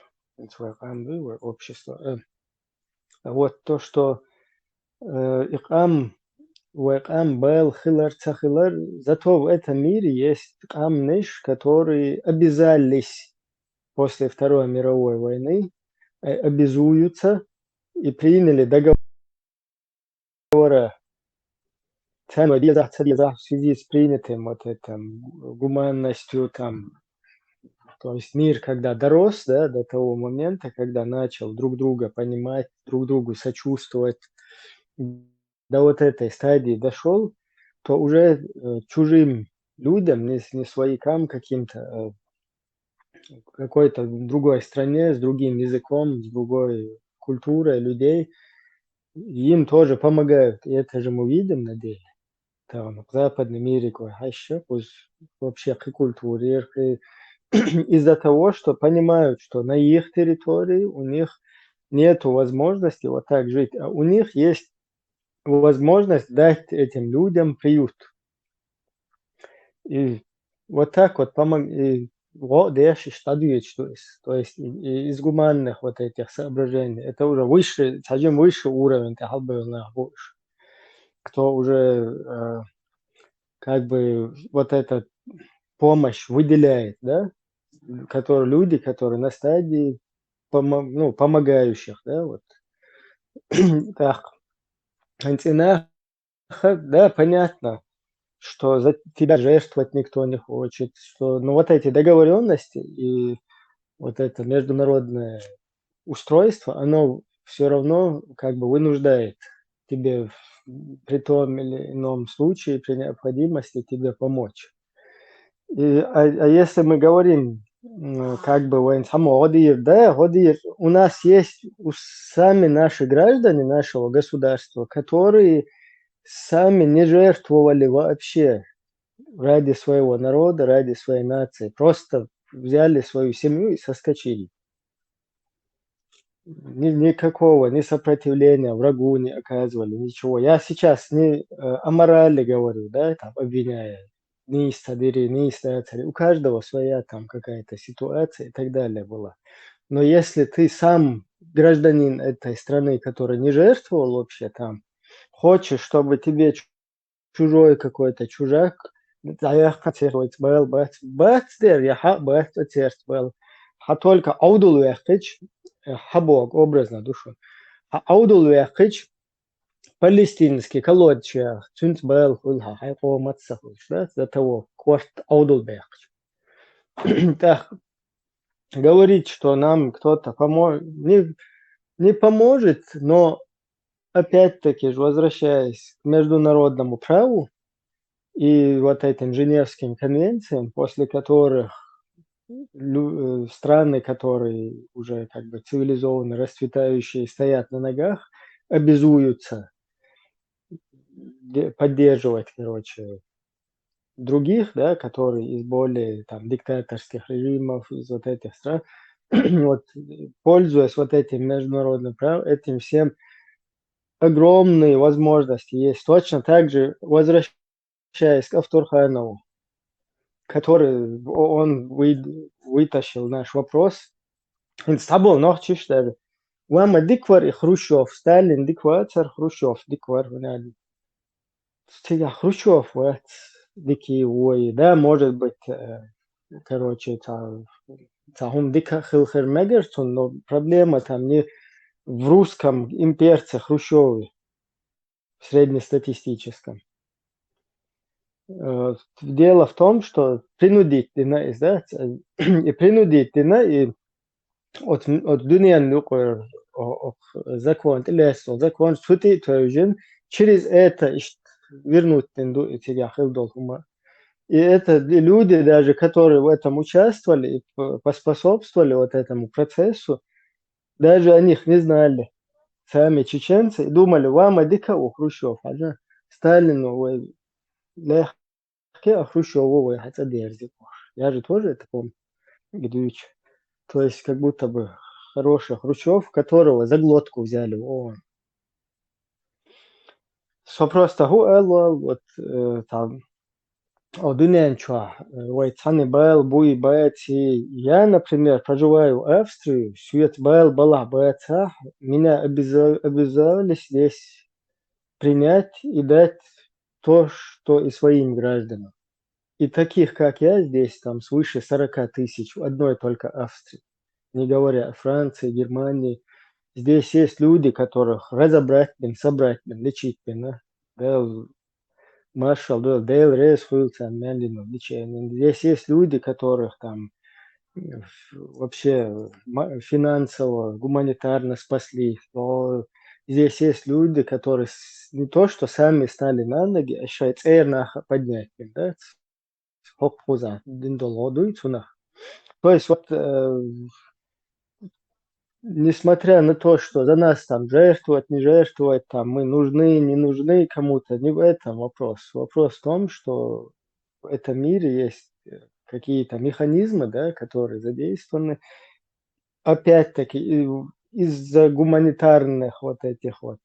[SPEAKER 5] свое общество. Вот то, что икам был хилар цахилар, зато в этом мире есть икам ниш, которые обязались после Второй мировой войны, обязуются и приняли договоры в связи с принятым вот этим гуманностью там. То есть мир, когда дорос, да, до того момента, когда начал друг друга понимать, друг другу сочувствовать, до вот этой стадии дошел, то уже чужим людям, не своякам каким-то, какой-то другой стране, с другим языком, с другой культурой людей, им тоже помогают. И это же мы видим на деле. Там, в западном мире, вообще к культуре, из-за того, что понимают, что на их территории у них нет возможности вот так жить, а у них есть возможность дать этим людям приют. И вот так вот то есть из гуманных вот этих соображений, это уже выше, совсем выше уровень, кто уже как бы вот эту помощь выделяет, да? Люди, которые на стадии помогающих, да, вот. Так, да, понятно, что за тебя жертвовать никто не хочет, что, ну, вот эти договоренности и вот это международное устройство, оно все равно как бы вынуждает тебе при том или ином случае, при необходимости тебе помочь. А если мы говорим, как бы, да, у нас есть сами наши граждане нашего государства, которые сами не жертвовали вообще ради своего народа, ради своей нации, просто взяли свою семью и соскочили. Никакого, ни сопротивления врагу не оказывали, ничего. Я сейчас не о морали говорю, да, там, обвиняя. Ни стадири, ни статари. У каждого своя там какая-то ситуация и так далее была. Но если ты сам гражданин этой страны, который не жертвовал вообще там, хочешь, чтобы тебе чужой какой-то чужак, только аудул хабок, образно душу. Аудул палестинский колодчик, цунт был хулха, хайко матсахуш, да, за того, кварт аудул бэхч. Так, говорить, что нам кто-то поможет, не поможет, но опять-таки же, возвращаясь к международному праву и вот этим Женевским конвенциям, после которых страны, которые уже как бы цивилизованно расцветающие, стоят на ногах, обязуются поддерживать, короче, других, да, которые из более там диктаторских режимов, из вот этих стран, вот, пользуясь вот этим международным правом, этим всем огромные возможности есть. Точно так же, возвращаясь к Автурханову, который он вытащил наш вопрос. Он стабил noch чиштер. Вама диквар и Хрущев, Сталин диквар, цар Хрущев диквар. Стига Хрущев, вот, дикий ой, да, может быть, короче, там дика хилхер мегерсон, но проблема там не в русском имперце Хрущеве, среднестатистическом. Дело в том, что принудительно издать, и принудительно, и от дуньян нукер закон, или закон сути твоюжин, через это вернуть тебя хилдолхума. И это люди даже, которые в этом участвовали и поспособствовали вот этому процессу, даже о них не знали. Сами чеченцы и думали, вам адика у Хрущев, а Сталину легкий, а Хрущеву хотя дерзит. Я же тоже это помню, Гдуич. То есть как будто бы хороший Хрущев, которого за глотку взяли. О. Вопрос того, вот там, Одиненчо, Вайтсаны Бэл, Буи Бэти. Я, например, проживаю в Австрии, Свет Бэл, Бала Бэца. Меня обязали здесь принять и дать то, что и своим гражданам. И таких, как я, здесь там свыше 40 тысяч в одной только Австрии. Не говоря о Франции, Германии. Здесь есть люди, которых разобрать, собрать, лечить, да, маршал, да, Дейл Рейс, Хуилсон, Мендину, лечение. Здесь есть люди, которых там вообще финансово, гуманитарно спасли. Но здесь есть люди, которые не то, что сами стали на ноги, а еще и цернаха поднять, да, хопхуза, диндолодуйцунах. То есть вот несмотря на то, что за нас там жертвовать, не жертвовать, там мы нужны, не нужны кому-то, не в этом вопрос. Вопрос в том, что в этом мире есть какие-то механизмы, да, которые задействованы, опять-таки, из-за гуманитарных вот этих вот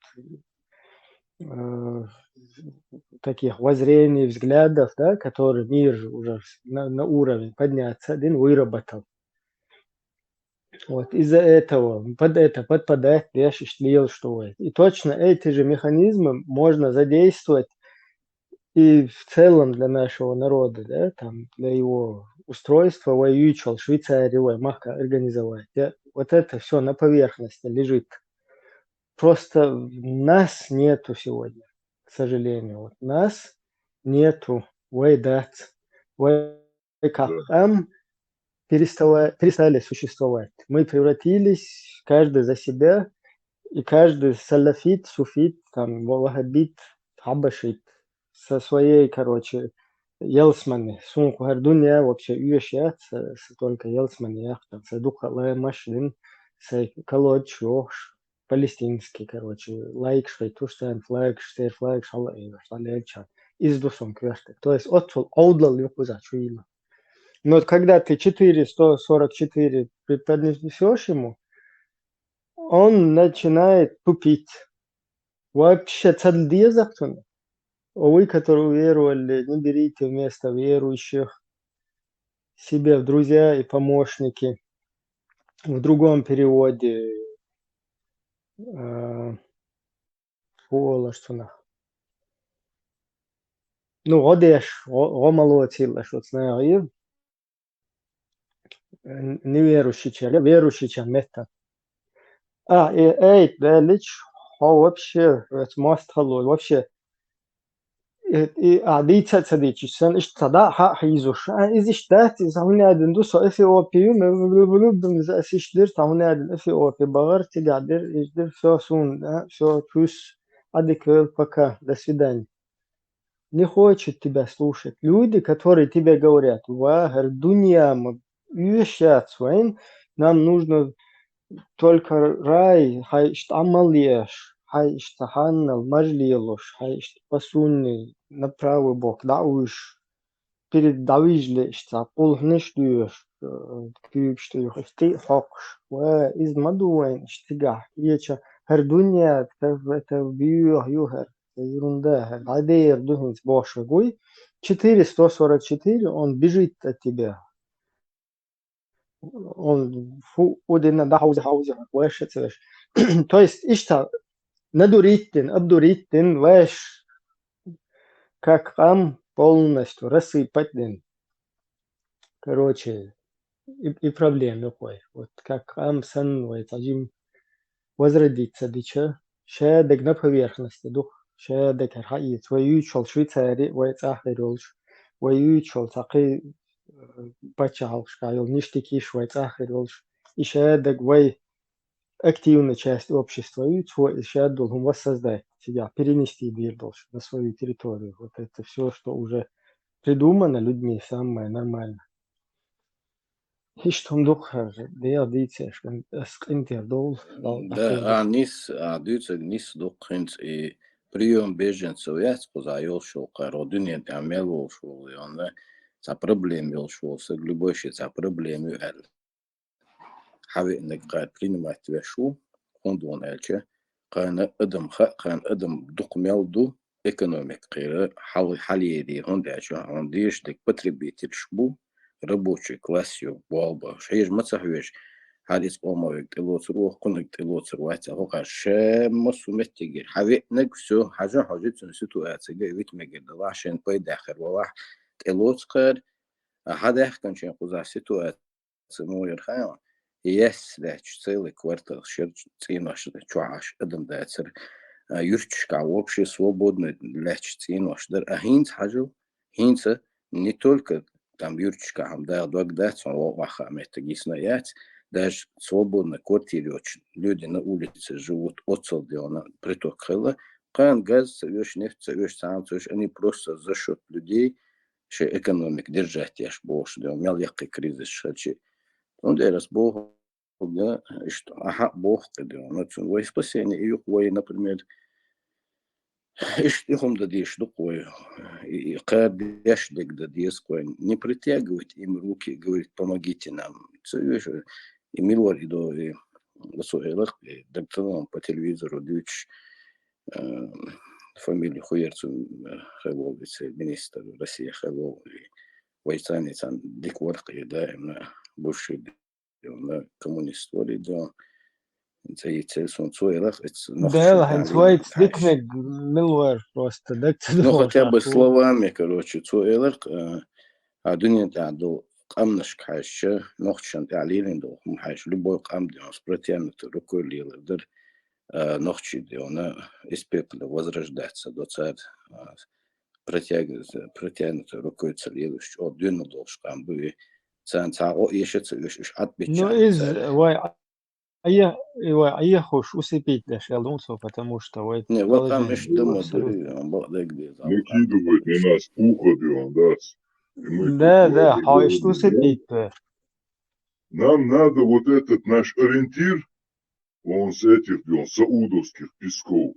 [SPEAKER 5] таких воззрений, взглядов, да, которые мир уже на уровень подняться один выработал. Вот из-за этого под это подпадает считал, что и точно эти же механизмы можно задействовать и в целом для нашего народа, да, там для его устройства воюющего Швейцарии, мягко организовать. Да. Вот это все на поверхности лежит. Просто нас нету сегодня, к сожалению. Вот нас нету. Вайдат. Вайкам перестали существовать. Мы превратились, каждый за себя, и каждый салафит, суфит, там, вахабит, хабашит, со своей, короче, елсманы. Сумку гардуния вообще уешят, только елсманы, яхта, садуха лая машин, сай колод чёш, палестинский, короче, лайк, швейтуштайн, флаг, штер, флаг, шала, шалеча. Издусом кверхты. То есть, отцул, аудлал, юкуза, чуила. Но вот когда ты 444 преподнесешь ему, он начинает тупить. Вообще цадлдия захтуна. Вы, которые уверовали, не берите вместо верующих себе в друзья и помощники. В другом переводе ну, одеш, омолотила, что знаю, неверующий человек, верующий человек, мета. И эйт, велич, вообще, это мастхалой, вообще, ديتا تديتش سن إيش تدا حيزوش إذا إشتات إذا هوني عدن دو سو إثيوبي بلوب إذا إيش در تهوني عدن إثيوبي بغر تقدر إيش در все сун все плюс адекват пока до свидания. Не хочет тебя слушать. Люди, которые тебе говорят, вагар, дунья, мы вещат своим, нам нужно только рай, хай штамалеш, хай штаханнал, мажлилуш, хай пасунный, на правый бок, дауш. перед давижле قول نشدوش كيبشتوش اشتي حقش وإذ مدوين اشتقاح يجا هر دنيا تبيوه يوهر ерунда عادير духнуть больше гуй 444 он бежит от тебя он фу одина да хаузе больше целешь то есть ишта надуритин обдуритин ваш как ам полностью рассыпать дин. Короче, и проблем такой. Вот как ам становится, один возродиться, дича, шедек на поверхности, дух, шедек архаит, воючал Швейцарии, войцахеролш, воючал такой бачалш, кайл ништяки швейцахеролш, и шедек вой активная часть общества, и свой шед должен воссоздать себя, перенести мир должен на свою территорию. Вот это все, что уже придумано людьми, самое нормально. Hiç tomduk der diyecek ben eskrinter dol
[SPEAKER 8] Да, нис, дюцег нис духинц и прием беженцев яц позаёл шел, родине тамел шел, и он за проблем шел, с любой за проблем эл. Хави некат принимать вешу, он дон элче, кан адам докумелду экономик кыра халиеди он дяча, он диш дек потребитель шбу, рабочий класс ё болба, шеж мацахвеш. حديث أمور تلوثرو كنك تلوثرو هو شيء مسومتيجي حبي نقصو حاجة سنسيتو أتسجى ويت مجد الله عشان بيد آخر واحد تلوثر هذا كان شيء قزع سيتو أتسمو يرخيان يس ده تشتغل كوارتر شر تيناش ده شعاش أدم ده أتسر يرتش كعوبش свободно لاتش تيناش ده هينز حاجة هينز نتولك там юрчика هم да двадцать он ваха метагиснаять даже свободно квартире очень люди на улице живут отсюда приток хела кан газ цевешь нефть цевешь сам цевешь они просто за счет людей что экономик держать аж больше да умел який кризис шачи он раз бог да что ага бог да но цвой спасение и хуй например Им да дишь духой, и кадеш дек да диской, не притягивать им руки, говорит, помогите нам. И милори до высоилах, доктором по телевизору дичь фамилию Хуерцу Хайлов, вице-министр России Хайлов, и войцанец дикварка, да, бывший коммунист, да.
[SPEAKER 5] Да, Хэнцвайт дикмег милвер просто, да,
[SPEAKER 8] ну хотя бы словами, короче, цуэлэрк, адунин таду камнаш кайша, нохчан талилин до хумхайш, любой кам дион спратянут рукой лилдер, нохчи диона из пепла возрождаться до царь протянут рукой целилуш, от дюна долж кам бы цан цао ещё отбечан.
[SPEAKER 5] Ну из я хош усыпить даже Алонсо, потому что это
[SPEAKER 8] не вот там еще дома
[SPEAKER 10] накидывает на нас ухо,
[SPEAKER 5] да, а что усыпить?
[SPEAKER 10] Нам надо вот этот наш ориентир, он с этих саудовских песков,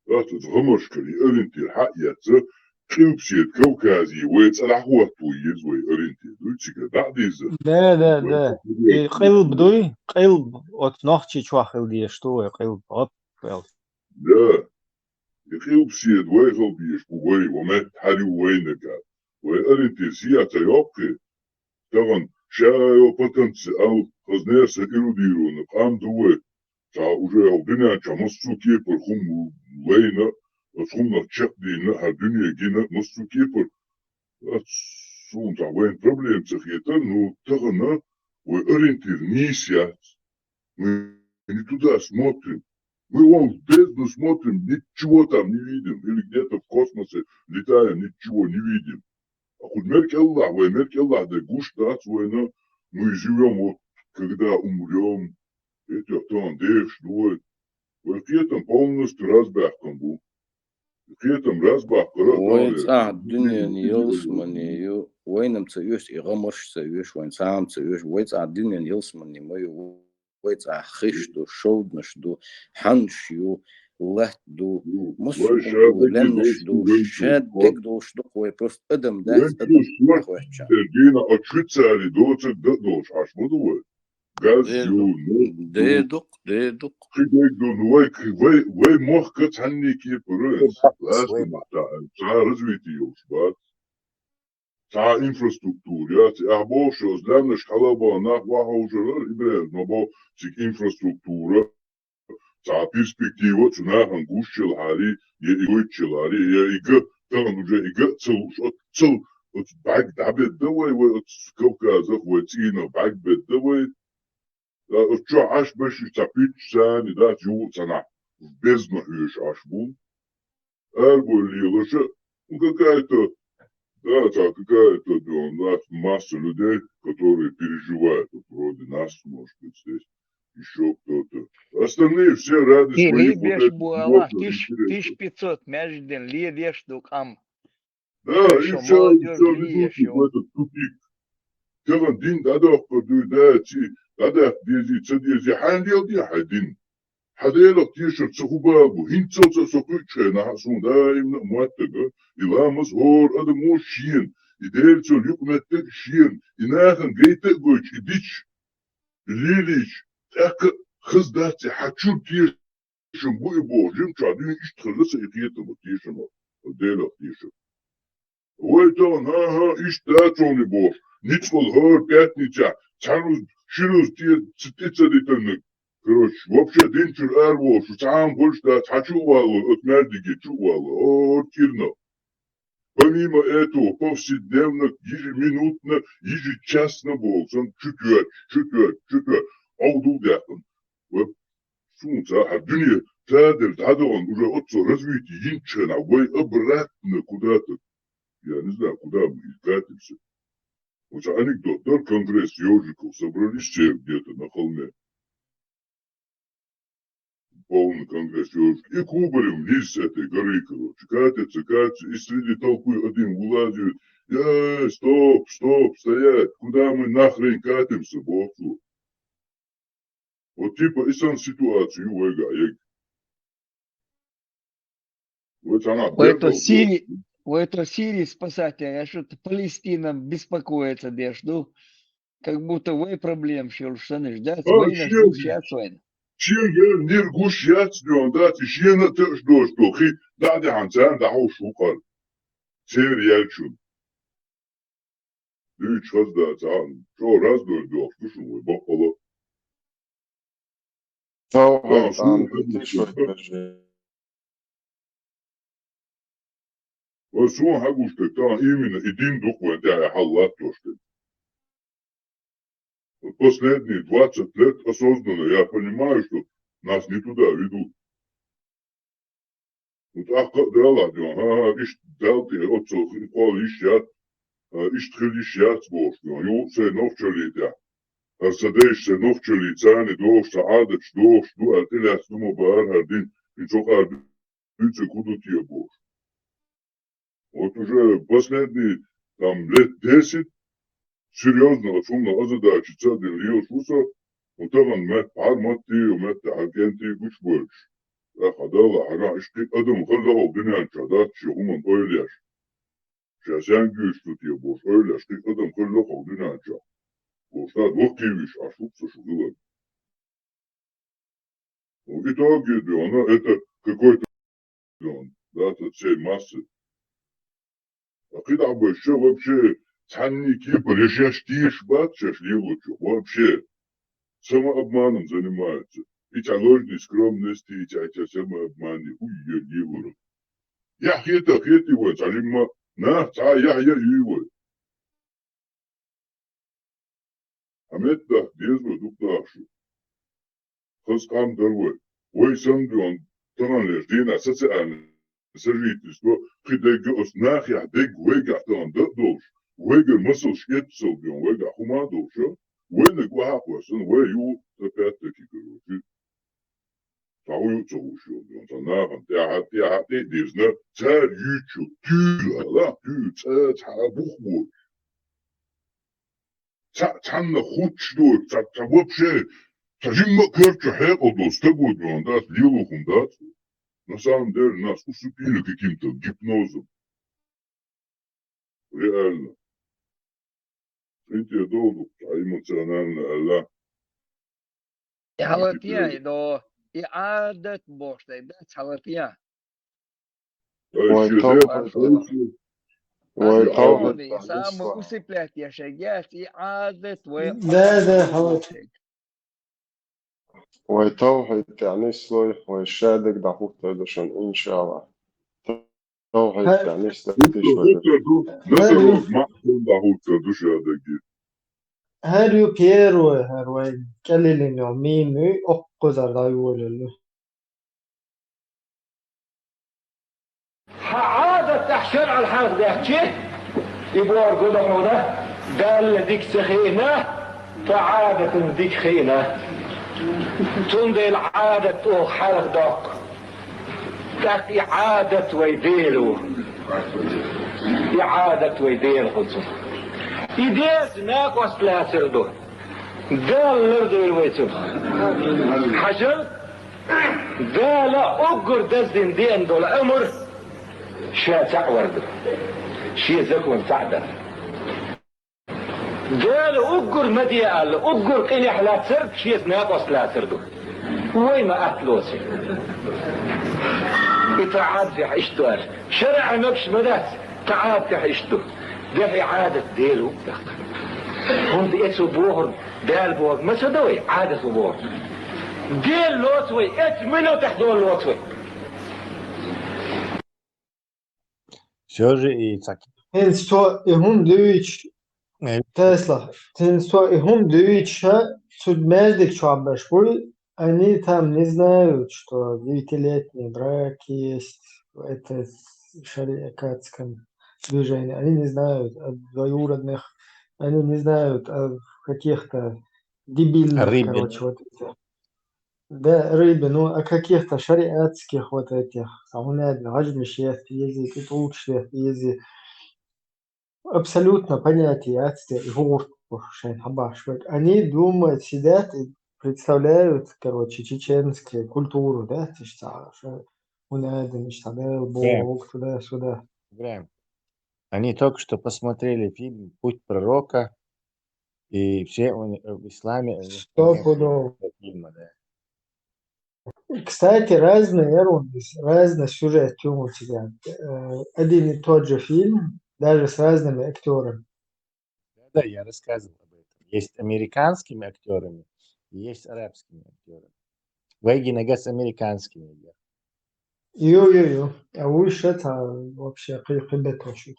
[SPEAKER 10] этот гамашкали ориентир, хаяца, Килпсет, Кавказии, ويتصلح وقته يزوي أرنتي دوتشيكا دعديزة.
[SPEAKER 5] Да. И قلب دوي قلب от نحكي شو خلدي شتوه قلب قلب.
[SPEAKER 10] Да. И Килпсет ويخل بيش بوي ومت حري وينك. وأرنتي سياتا يوقي. طبعا شايو потенциал خزناسة إروديرون قام دوي. تا уже الدنيا كمصو كيبر خم وينا. Сумно чекни на дюне гина мосту кипр. Сумно войн проблем цехета, но тогда вы ориентир нисят. Мы не туда смотрим. Мы вон в бездну смотрим, ничего там не видим. Или где-то в космосе летаем, ничего не видим. А хоть мерки Аллах, да гуш дац война. Мы живем вот, когда умрем. Это там деш, дует. Вот там полностью разбахком был.
[SPEAKER 8] الدنيا يلسمني وينم تسويش إغمش تسويش وين سام تسويش ويت الدنيا يلسمني ما ويت خشدو شود نشدو حنشيو لحت دو مص
[SPEAKER 10] وای
[SPEAKER 8] خم دو
[SPEAKER 10] شادك
[SPEAKER 8] لنش
[SPEAKER 10] دوست
[SPEAKER 8] دو
[SPEAKER 10] وين
[SPEAKER 8] شادك دوش دو خوي بروست ادم
[SPEAKER 10] وين
[SPEAKER 8] داس ادم
[SPEAKER 10] سوات
[SPEAKER 8] اخواتشا
[SPEAKER 10] ترجينا اتشوتسالي دوتك دوش عش مدوي غاز ديو نوك دو
[SPEAKER 8] دي دق
[SPEAKER 10] خيدك دو نواي وي موخ كتعني كي برنس
[SPEAKER 1] وي
[SPEAKER 10] لازم تاع رزويتي يوشبات تاع انفراستруктура تاع بوشوز لانش حلبا ناخ واحوجر ابراز نبو تيك انفراستруктура تاع перспектива تناهن гушчил хари я игойчил хари я ига таган уже ига цел бак дабет давай вот Кавказа хватина бак бет давай чё аш беш тапич сани да жу цана бездна хюш аш бун эрболи лоша какая-то да, какая-то у нас масса людей, которые переживают вот, вроде нас, может быть, здесь еще кто-то. Остальные все рады
[SPEAKER 6] И
[SPEAKER 10] своих вот
[SPEAKER 6] либеш
[SPEAKER 10] этих
[SPEAKER 6] буала,
[SPEAKER 10] интересов.
[SPEAKER 6] 1500 межден либеш дук ам.
[SPEAKER 10] Да, и
[SPEAKER 6] Еще
[SPEAKER 10] все
[SPEAKER 6] молодежь
[SPEAKER 10] ведут
[SPEAKER 6] либеш
[SPEAKER 10] в этот тупик. Телан дин дадах дадах дези, цадези, хандел ди хадин. حديلك تيشرت سخوبابو هنتو سخوتشي نحسون دائما مواتقة إلا مزهور أدى مو شين إديرتو اليقمتك شين إناخن جيتك قوش إديش ليليش تاك خز داتي حتشو تيشن بوي بو جيم شادين إشتخلص إقيتم تيشن حديلك تيشن ويتون ها إشتاتوني بوش نيتفل هور بياتنيتشا تانوز شيروز تيتسا ديتنك Короче, вообще динчер эрво, что сам больше да чувало, от мердиги чувало, кирно. Помимо этого, повседневно, ежеминутно, ежечасно был, сон чутьет, аудудяхан. Вот, сумца, а дунья, он уже отцо развитие инчена, вы обратно куда-то, я не знаю, куда мы катимся. Вот анекдот, да, конгресс ежиков собрались все где-то на холме. Полный конгресс ежик. И кубарем вниз с этой горы, короче. Катятся, и среди толпы один вылазит. Стоп, стоять. Куда мы нахрен катимся, богу? Вот типа и сам ситуацию, вот она
[SPEAKER 6] у этого Сирии спасателя, а что-то Палестина беспокоится, ну, как будто вы проблем, что не ждать, война, сейчас война.
[SPEAKER 10] شيء نرجوش ياتنون داتي شيء نتش دوش دوخي دادي عنسان دعو شوقر سير يالشون ديش خزدا تعال شو راز دوش دوش شو بقلا وسوون حقوش تكتان إيمنا إدين دوخوان داعي حالات دوشتن Последние 20 лет осознанно я понимаю, что нас не туда ведут. Вот иш далти отцо хол ишят, иштхилишят бошно. Юце новчолита. Арсадеш се новчоли цани дош саадеш дош ду артиляс думо бар хардин инчока бюце кудутия бош. Вот уже последние там лет 10 серьезно, шумно озадачиться, один Лио Шуса, вот он мет пармати, мет агенти гуч больше. Хадала, ага, ишки адам хадала динан чада, шуман ойляш. Шасян гюш тут я бош, ойляш, ки адам хадала динан чада. Бошта двухкивиш, а шутся шугила. В итоге, это какой-то, да, это всей массы. А когда бы еще вообще ценники, решаешь бат, лучше. Вообще самообманом занимаются. И тебя ложной скромности, и тебя самообманы. Уй, не выру. Я хета его, цалима, я его. А метта, бездну, духнашу. Хаскам дорвой. Ой, сам он, тонанлеш, дина, социальное сожительство, хидега оснах, я дег, вега, тон, додолш. Вега мысл шкетцел, вега хумадо, что? Вега гуахуасын, вею, опять-таки, короче. Тауют соушил, танаган, ты дизна, царь ючу, царь бухмур. Цанна худшдур, вообще, царимма керчу хэкодо, стагуд, да, лилухум, да. на самом деле нас усыпили каким-то гипнозом. Реально. انت يا دودو ايموشنال لا
[SPEAKER 6] حالتيا إنه إعادة بوشتيدات حالتيا
[SPEAKER 10] الشيخات
[SPEAKER 6] أخيرا سام وسبلات يا شجاعات إعادة
[SPEAKER 5] ده خلاص
[SPEAKER 11] وتوحد يعني سلوي والشادك دعوك تدشن إن شاء الله توحد يعني ستاتيش
[SPEAKER 10] مثلا معقول دعوك تدش هذا
[SPEAKER 5] här ju Piero här och Kalilin och Mimi och så där يقول
[SPEAKER 12] عادة تحشر على الحرف ده شيء يبور قدمه ده قال ديك سخينة فعادة ديك خينة تندي العادة او حرف داق تاك إعادة ويديلو إعادة ويديل خلصه إيديس ناقص لا سردو قال لردو الويتو حجر قال أقر دزدين دين دول أمر شاتع ورد شي زكون سعدا قال أقر مديال أقر قليح لا سرد شي ناقص لا سردو وين ما أتلوسي إتعاد في حيشتو شرع نقش مدات تعاد في حيشتو ده إعادة ديلو هم دي اتسو بوهر دال بوهر ما سدوي عادة بوهر ديل لوتوي ات منو تحدول لوتوي
[SPEAKER 1] Все же и так.
[SPEAKER 5] Sen så är hon dyrt Tesla. Sen så är hon dyrt судьмеждик чабашвуй. Они там не знают, что 9-летний брак есть. Это в шариатском движении. Они не знают о двоюродных. Они не знают о каких-то дебильных,
[SPEAKER 1] Рыбе.
[SPEAKER 5] короче, вот этих. Да, рыбе, ну о каких-то шариатских вот этих. Тут лучше, если абсолютно понятие отсте и они думают, сидят и представляют, короче, чеченскую культуру, да, Бог, туда-сюда.
[SPEAKER 1] Играем. Они только что посмотрели фильм «Путь пророка», и все в исламе...
[SPEAKER 5] Стопудово.
[SPEAKER 1] Фильма, да.
[SPEAKER 5] Кстати, разные ерунды, разный сюжет у тебя. Один и тот же фильм, даже с разными актерами.
[SPEAKER 1] Да, я рассказывал об этом. Есть американскими актерами, и есть арабскими актерами. Вайги нога с американскими.
[SPEAKER 5] Ю-ю-ю. А уж это вообще прихибет очень.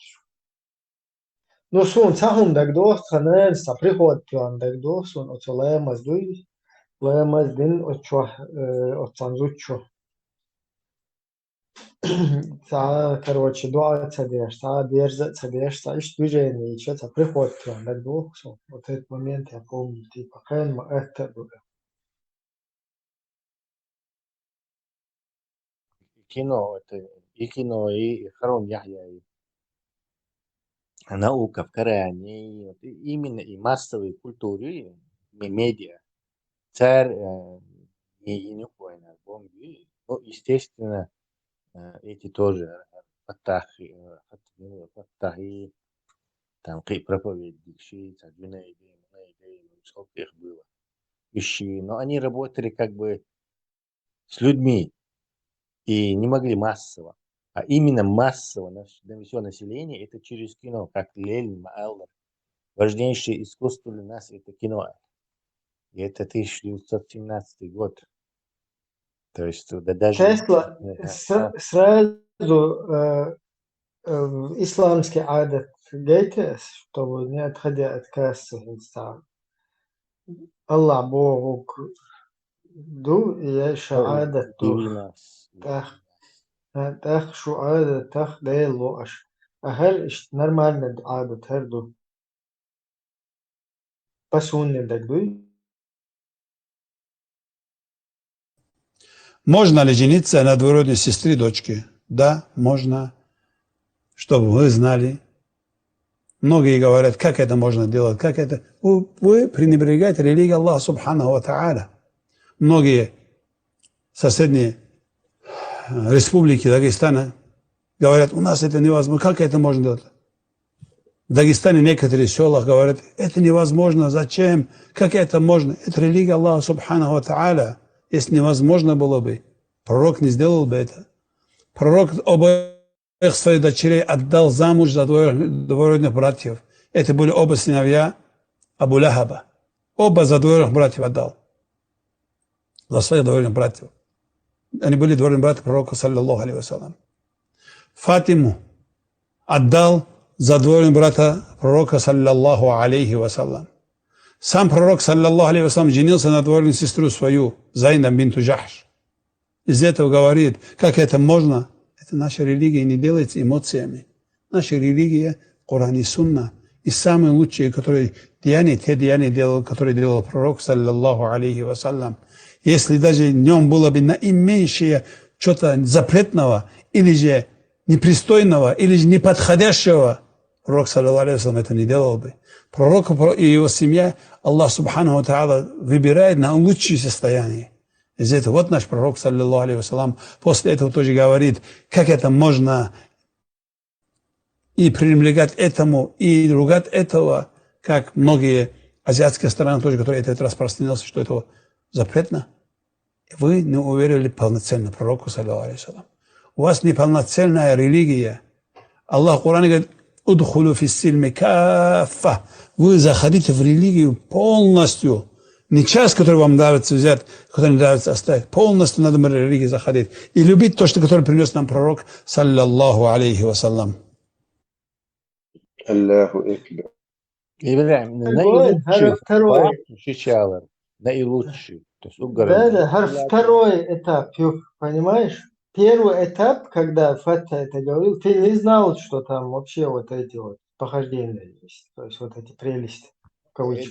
[SPEAKER 5] Ну, сон, цахун дагдох, ханен, приход план дагдох, сон, оцелая маздуй, лая маздин, отцанзучо. Короче, дуа цадеш, держа цадеш, ищ движение, и что-то приход план дагдох, сон. Вот этот момент я помню, типа, хэн ма это было.
[SPEAKER 1] Кино, это и кино, и Харун Яхья, и наука в Коране, и вот именно и массовой культуре, и медиа. Царь не понял, ну, естественно, эти тоже Фаттахи, там проповедь Дикши, Джунайди, сколько их было. Ищи, но они работали как бы с людьми и не могли массово. А именно массово на все население это через кино, как Лель Мааллар. Важнейшее искусство для нас это кино. И это 1917 год. То есть да, даже...
[SPEAKER 5] Тесла сразу исламский адат гейтес, чтобы не отходя от кассы инстаграм. Аллах Бог ду и шаадат ду. تاخ شو عادة تاخ ده لوقش هل نورمально عادة هردو بس هون بدك دوي
[SPEAKER 13] Можно ли жениться на двоюродной сестре дочки? Да, можно. Чтобы вы знали. Многие говорят, как это можно делать, как это... Вы пренебрегаете религией Аллаха Субханаху ва Тааля. Многие соседние республики Дагестана говорят, у нас это невозможно. Как это можно делать? В Дагестане некоторые села говорят, это невозможно, зачем, как это можно? Это религия Аллаха Субханаху ва Тааля. Если невозможно было бы, пророк не сделал бы это. Пророк обоих своих дочерей отдал замуж за двоюродных братьев. Это были оба сыновья Абу Лахаба. Оба за двоюродных братьев отдал. За своих двоюродных братьев. Они были двоюродные братья пророка, саллаллаху алейхи вассалям. Фатиму отдал за двоюродного брата пророка, саллаллаху алейхи вассалям. Сам пророк, саллаллаху алейхи вассалям, женился на двоюродную сестру свою, Зайнаб бинту Джахш. Из этого говорит, как это можно? Это наша религия не делается эмоциями. Наша религия – Коран и Сунна. И самые лучшие, которые те деяния делал, которые делал пророк, саллаллаху алейхи вассалям. Если даже в нем было бы наименьшее что-то запретного, или же непристойного, или же неподходящего, пророк, саллаллаху алейхи вассалям, это не делал бы. Пророк и его семья, Аллах субханаху ва тааля, выбирает на лучшее состояние. Из этого вот наш пророк, саллаллаху алейхи вассалям, после этого тоже говорит, как это можно и пренебрегать этому, и ругать этого, как многие азиатские страны тоже, которые это распространился, что это запретно. Вы не уверили полноценно пророку, саллаллаху алейхи вассалям. У вас неполноценная религия. Аллах в Коране говорит, «Удхулу фиссильми каффа». Вы заходите в религию полностью. Не часть, которую вам нравится взять, которую не нравится оставить. Полностью надо в религию заходить. И любить то, что которое принес нам пророк, саллаллаху алейхи вассалям.
[SPEAKER 11] Аллаху акбар.
[SPEAKER 1] Ибраим,
[SPEAKER 5] Второй.
[SPEAKER 1] наилучший. То есть
[SPEAKER 5] Да, второй этап, понимаешь? Первый этап, когда Фатта это говорил, ты не знал, что там вообще вот эти вот похождения есть. То есть вот эти прелести.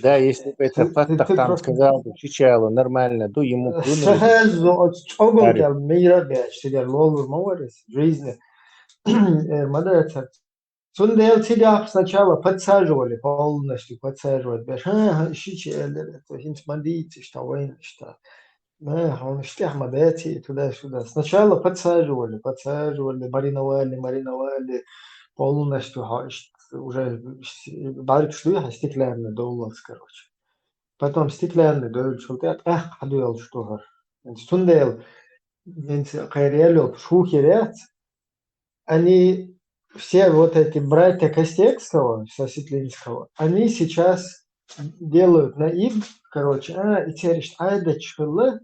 [SPEAKER 1] Да, если бы это Фаттах там сказал, Чичало, нормально, то ему
[SPEAKER 5] сразу от чего-то мира бящего, лову морис, жизни. Мадается. Сундел тебя сначала подсаживали, полностью подсаживали. Шичелер, это хинтмандицы, что войны, что. Он штях мадети туда-сюда. Сначала подсаживали, мариновали, полностью уже барик шлюха стеклянный доллар, короче. Потом стеклянный доллар, что ты отходил, что сундел, хайрелю, шухерят, они все вот эти братья Костекского, Соситлинского, они сейчас делают на им, короче, и теперь айда чхылы,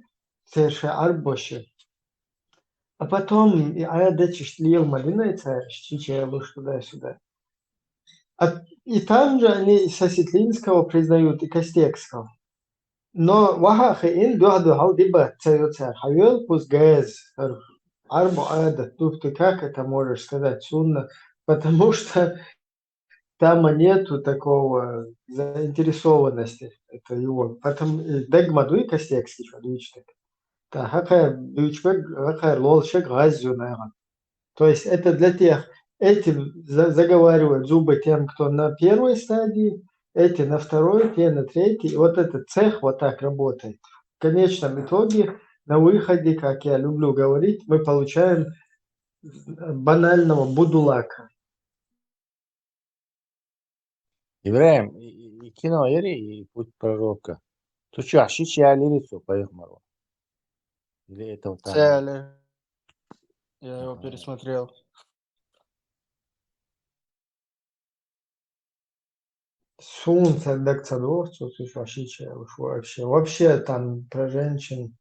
[SPEAKER 5] терше арбоши. А потом и айда чишлил малина и царь, чичелу туда-сюда. И там же они Соситлинского признают и Костекского. Но вахахин духа диба царь хайол пусть газ арбу айда. Ты как это можешь сказать сунна? Потому что там нету такого заинтересованности. Это его. Потом дегмаду и Костекский что да, хакай лолшек газюнага. То есть это для тех, эти заговаривают зубы тем, кто на первой стадии, эти на второй, те на третьей. И вот этот цех вот так работает. В конечном итоге, на выходе, как я люблю говорить, мы получаем банального будулака.
[SPEAKER 1] Ибраим, и кино и путь пророка. Ты что, ашичи алирицу поехал? Или это вот там?
[SPEAKER 14] Цели. Я его пересмотрел.
[SPEAKER 5] Сун цадак цадор, вообще там про женщин,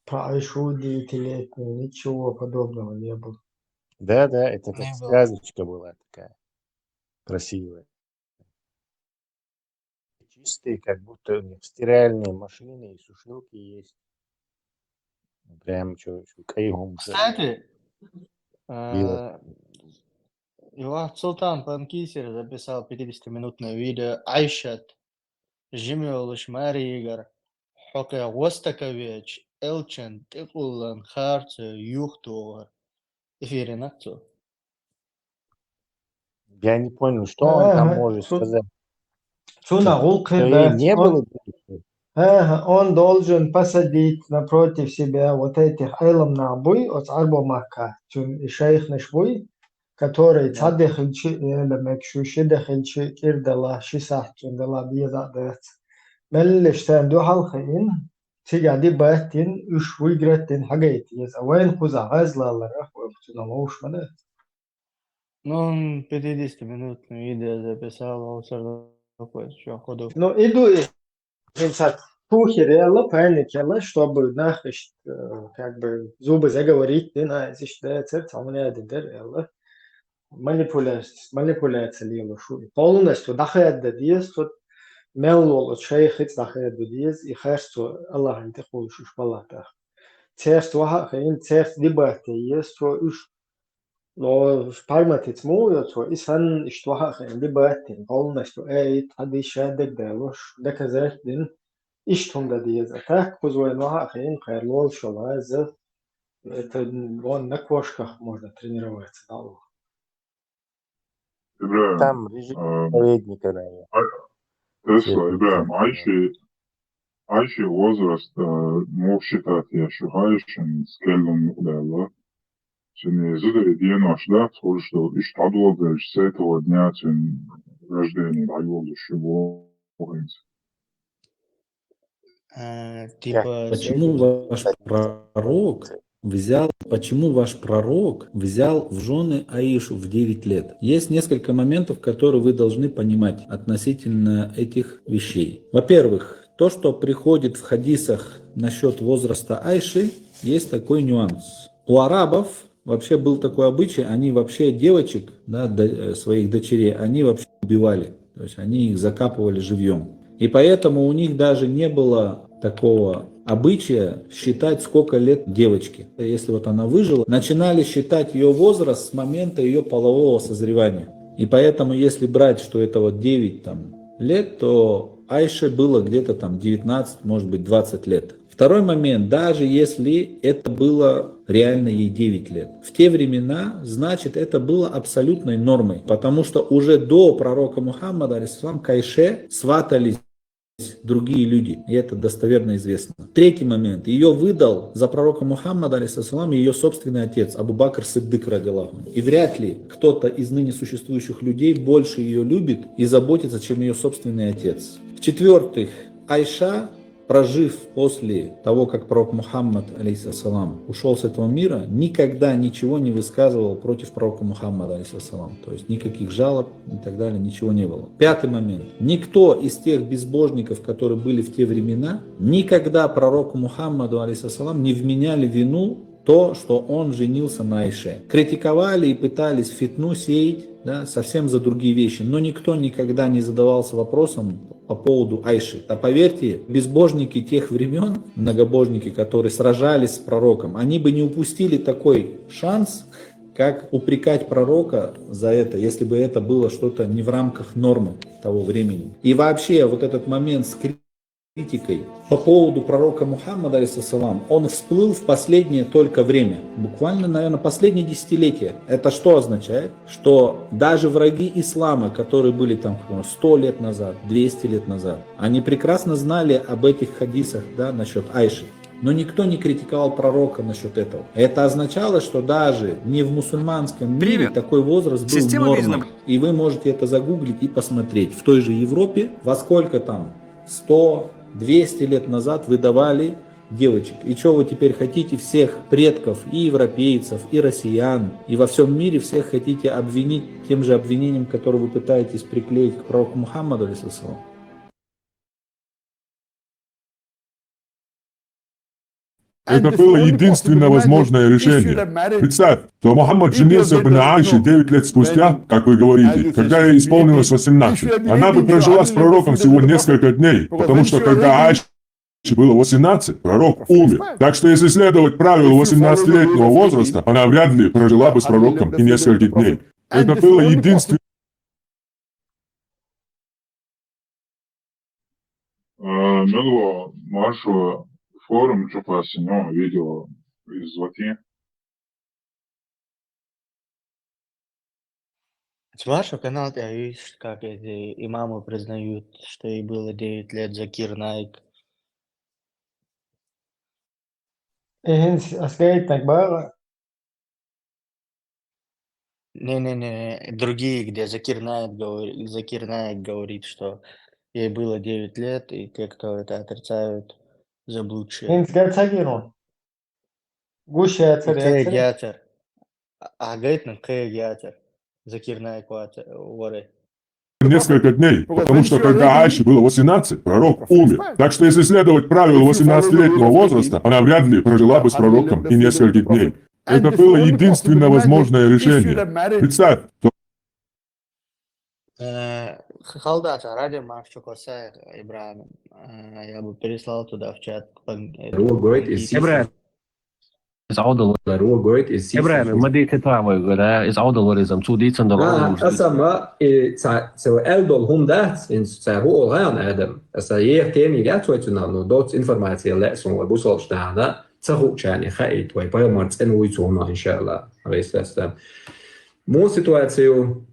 [SPEAKER 5] про Айшу 9-летнюю, ничего подобного не было.
[SPEAKER 1] Да, это как сказочка была такая красивая. Чистые, как будто у них стиральные машины и сушилки есть. Прям что, кайгом.
[SPEAKER 14] Кстати, Иван Султан Панкисер записал 50-минутное видео Айшат, Жимиолыш Маригар, Хока Востакович, Элчен, Типулан, Харцу, Юхтуар. Эфире нацу.
[SPEAKER 1] Я не понял, что он там может сказать.
[SPEAKER 5] Что на
[SPEAKER 1] не было.
[SPEAKER 5] Он должен посадить напротив себя вот этих айлам набуй от арбо мака, чун и шейх нешбуй, который цадехильчи мекшу шидехильчи кирдала шисах чундала биязадет. ملشتان دو حلقين تيجي باتين وش ويجرتين حاجات يس وين خوزا غازلا لا راه وش مدى
[SPEAKER 14] Ну, он 50-минутное видео записал, а все равно такое, что ходу.
[SPEAKER 5] Ну, иду инсат пухерела, паникела, чтобы нахищ, как бы зубы заговорить, ты на здесь да церковь, у меня дедер, манипуляция лила шу. Полностью дахает да диес, тут мелло от шейхиц дахает да диес, и херсу Аллах не тихуй шуш балата. Церковь waha хейн церковь дебаты есть, что уж لو parmatic موجود så isan اشتوها خين debatten полностью هذه شادك دالوش ده كذلك دين اشتهم ده ديز اتاك كوزوينوها خين خيرلول شلازة это он на кошках можно тренироваться дало.
[SPEAKER 10] إبراهيم
[SPEAKER 1] Там режим советника, наверное.
[SPEAKER 10] Тесла, Ибраим, Айши возраст мог считать, я шухаешен с кельном ударила. Сени зудари диену ашда, что иштадула да с этого дня цен рождения дайволу шибо огнец.
[SPEAKER 14] Типа,
[SPEAKER 2] Почему ваш пророк взял в жены Аишу в 9 лет? Есть несколько моментов, которые вы должны понимать относительно этих вещей. Во-первых, то, что приходит в хадисах насчет возраста Аиши, есть такой нюанс. У арабов вообще был такой обычай, они вообще девочек, да, своих дочерей, они вообще убивали. То есть они их закапывали живьем. И поэтому у них даже не было такого обычая считать, сколько лет девочке. Если вот она выжила, начинали считать ее возраст с момента ее полового созревания. И поэтому, если брать, что это вот 9 лет, то Айше было где-то 19, может быть 20 лет. Второй момент, даже если это было реально ей 9 лет. В те времена, значит, это было абсолютной нормой, потому что уже до пророка Мухаммада, алейхиссалам, к Айше сватались другие люди, и это достоверно известно. Третий момент. Ее выдал за пророка Мухаммада, алейхиссалам, ее собственный отец, Абу Бакр Сиддик, радиллаху. И вряд ли кто-то из ныне существующих людей больше ее любит и заботится, чем ее собственный отец. В-четвертых, Айша, прожив после того, как пророк Мухаммад, алейхиссалам, ушел с этого мира, никогда ничего не высказывал против пророка Мухаммада, алейхиссалам. То есть никаких жалоб и так далее, ничего не было. Пятый момент. Никто из тех безбожников, которые были в те времена, никогда пророку Мухаммаду, алейхиссалам, не вменяли вину то, что он женился на Айше. Критиковали и пытались фитну сеять, да, совсем за другие вещи. Но никто никогда не задавался вопросом по поводу Айши. А поверьте, безбожники тех времен, многобожники, которые сражались с пророком, они бы не упустили такой шанс, как упрекать пророка за это, если бы это было что-то не в рамках нормы того времени. И вообще вот этот момент с критикой по поводу пророка Мухаммада, алейхиссалам, он всплыл в последнее только время, буквально, наверное, последние десятилетия. Это что означает? Что даже враги ислама, которые были 100 лет назад, 200 лет назад, они прекрасно знали об этих хадисах, да, насчет Айши. Но никто не критиковал пророка насчет этого. Это означало, что даже не в мусульманском мире такой возраст был нормой. И вы можете это загуглить и посмотреть. В той же Европе, во сколько 100-200 лет назад выдавали девочек. И что вы теперь хотите всех предков, и европейцев, и россиян, и во всем мире всех хотите обвинить тем же обвинением, которое вы пытаетесь приклеить к пророку Мухаммаду, алейхиссалам?
[SPEAKER 10] Это было единственное возможное решение. Представь, что Мухаммад женился бы на Айше 9 лет спустя, как вы говорите, когда ей исполнилось 18. Она бы прожила с пророком всего несколько дней, потому что когда Айше было 18, пророк умер. Так что если следовать правилу 18-летнего возраста, она вряд ли прожила бы с пророком и несколько дней. Это было единственное. Мело, Машу, форум, что посинё, видео из Латвии.
[SPEAKER 14] Смотришь, в канал ты видишь, как эти имамы признают, что ей было 9 лет, Закир Найк,
[SPEAKER 5] Hens asgaytak бага.
[SPEAKER 14] Не-не-не, другие, где Закир Наик говорит, что ей было 9 лет, и те, кто это отрицают, заблудшие.
[SPEAKER 5] Hens gatsagiron. Гуще
[SPEAKER 14] И
[SPEAKER 5] ацари.
[SPEAKER 14] Гятер. А говорит нам Гятер. Закир Наик Варе.
[SPEAKER 10] Несколько дней, потому что когда Айше было 18, пророк умер. Так что если следовать правилу 18-летнего возраста, она вряд ли прожила бы с пророком и несколько дней. Это было единственное возможное решение. Представь,
[SPEAKER 14] Халдата, ради Марчу Коса, Ибрahim, я бы переслал туда в чат.
[SPEAKER 15] Ibrahim, is ouder. Ibrahim, maar dit is ouderism. Zo dit zijn de
[SPEAKER 16] أسمى سواء ألدول هم ده سهو الغان آدم أسير تاني جات ويتنا إنه دوت إنفورماتيا لا سون وبوصلش ده سهو شاني خايت ويبقى مرت إنه ويتونا إن شاء الله رئيس الأسلام مو سيتواتيو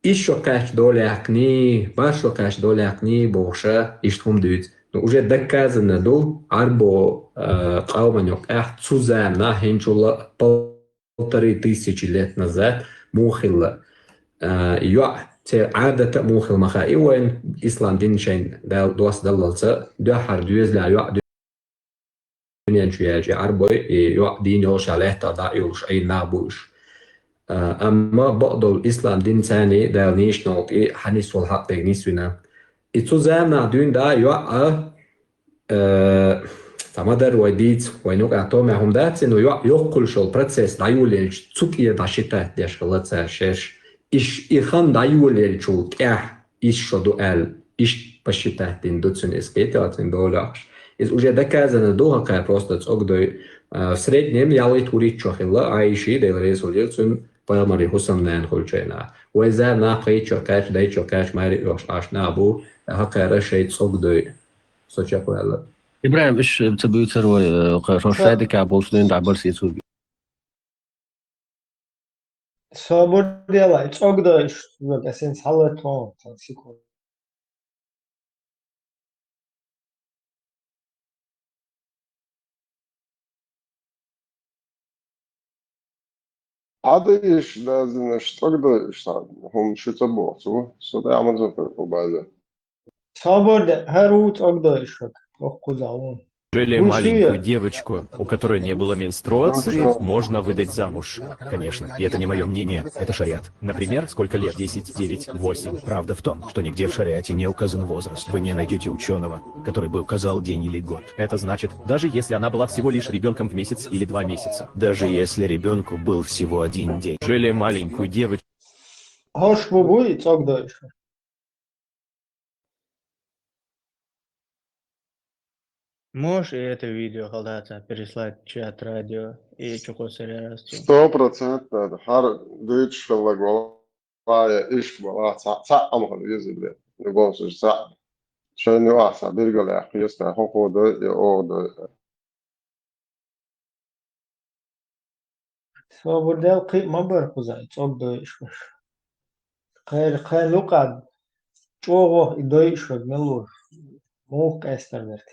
[SPEAKER 16] إيشوكاش دولياكني باشوكاش دولياكني بوشة إيشتهم دوت уже доказано до арбо قومنёк цузана хенчула 1500 лет назад мухилла те عادة مخل مخائي وين إسلام دين شين دوس دلالته دو حردوز لا دنيا شيء عربي دين يوش عليه تضع يوش أي نابوش أما بعض الإسلام دين ثاني ده نيش نوتي حنيس والحق نيسونا إتوزامنا دون دا فمدر وديت وينوك أعطوه هم دات إنه يقول شو البروسيس دايوليل تسوكي داشيتا ديش غلطة شيش إيش إخان دايوليل شو كأح إيش شو دوال إيش باشيتا دين دوتسون إسكيتات إن دولاش إذ уже доказано до какая просто цогдой в среднем я лет урит чохила айши дел результат Пэлмари Хусамнен Хулчена. وإذا ناقي شوكاش داي شوكاش ماري يوش أشنابو هكذا شيء صقدي سوتشاكو هلا.
[SPEAKER 15] إبراهيم إيش بتسوي تروي قرشة كابوس دين دعبر سيسوق.
[SPEAKER 5] Sabır diyorlar. Çok da işte sen sallaton taksiko.
[SPEAKER 11] عاديش لازم نشتغل هم شو تبغوا سو ده عمل زفر وبعدين
[SPEAKER 5] Sabır da her uç ogda işte. Çok kuzağın.
[SPEAKER 17] Жили маленькую девочку, у которой не было менструации, можно выдать замуж. Конечно, и это не мое мнение, это шариат. Например, сколько лет? 10, 9, 8. Правда в том, что нигде в шариате не указан возраст. Вы не найдете ученого, который бы указал день или год. Это значит, даже если она была всего лишь ребенком в месяц или 2 месяца. Даже если ребенку был всего 1 день. Жили маленькую девочку.
[SPEAKER 5] Hoş bu çok da işte.
[SPEAKER 14] Можешь и это видео, Халдата, переслать в чат радио и Чукосаря расту?
[SPEAKER 11] 100% har Deutsch والله إيش والله ساعة أمغل يزيد نقول ساعة شنو أحسن بيرجع يحيسنا هو ده يقعد
[SPEAKER 5] Sabır da kıyma bir kuzağın. Çok da işte. Kayır lukad. Çoğu idoi işte melur. Muğuk esterlerdi.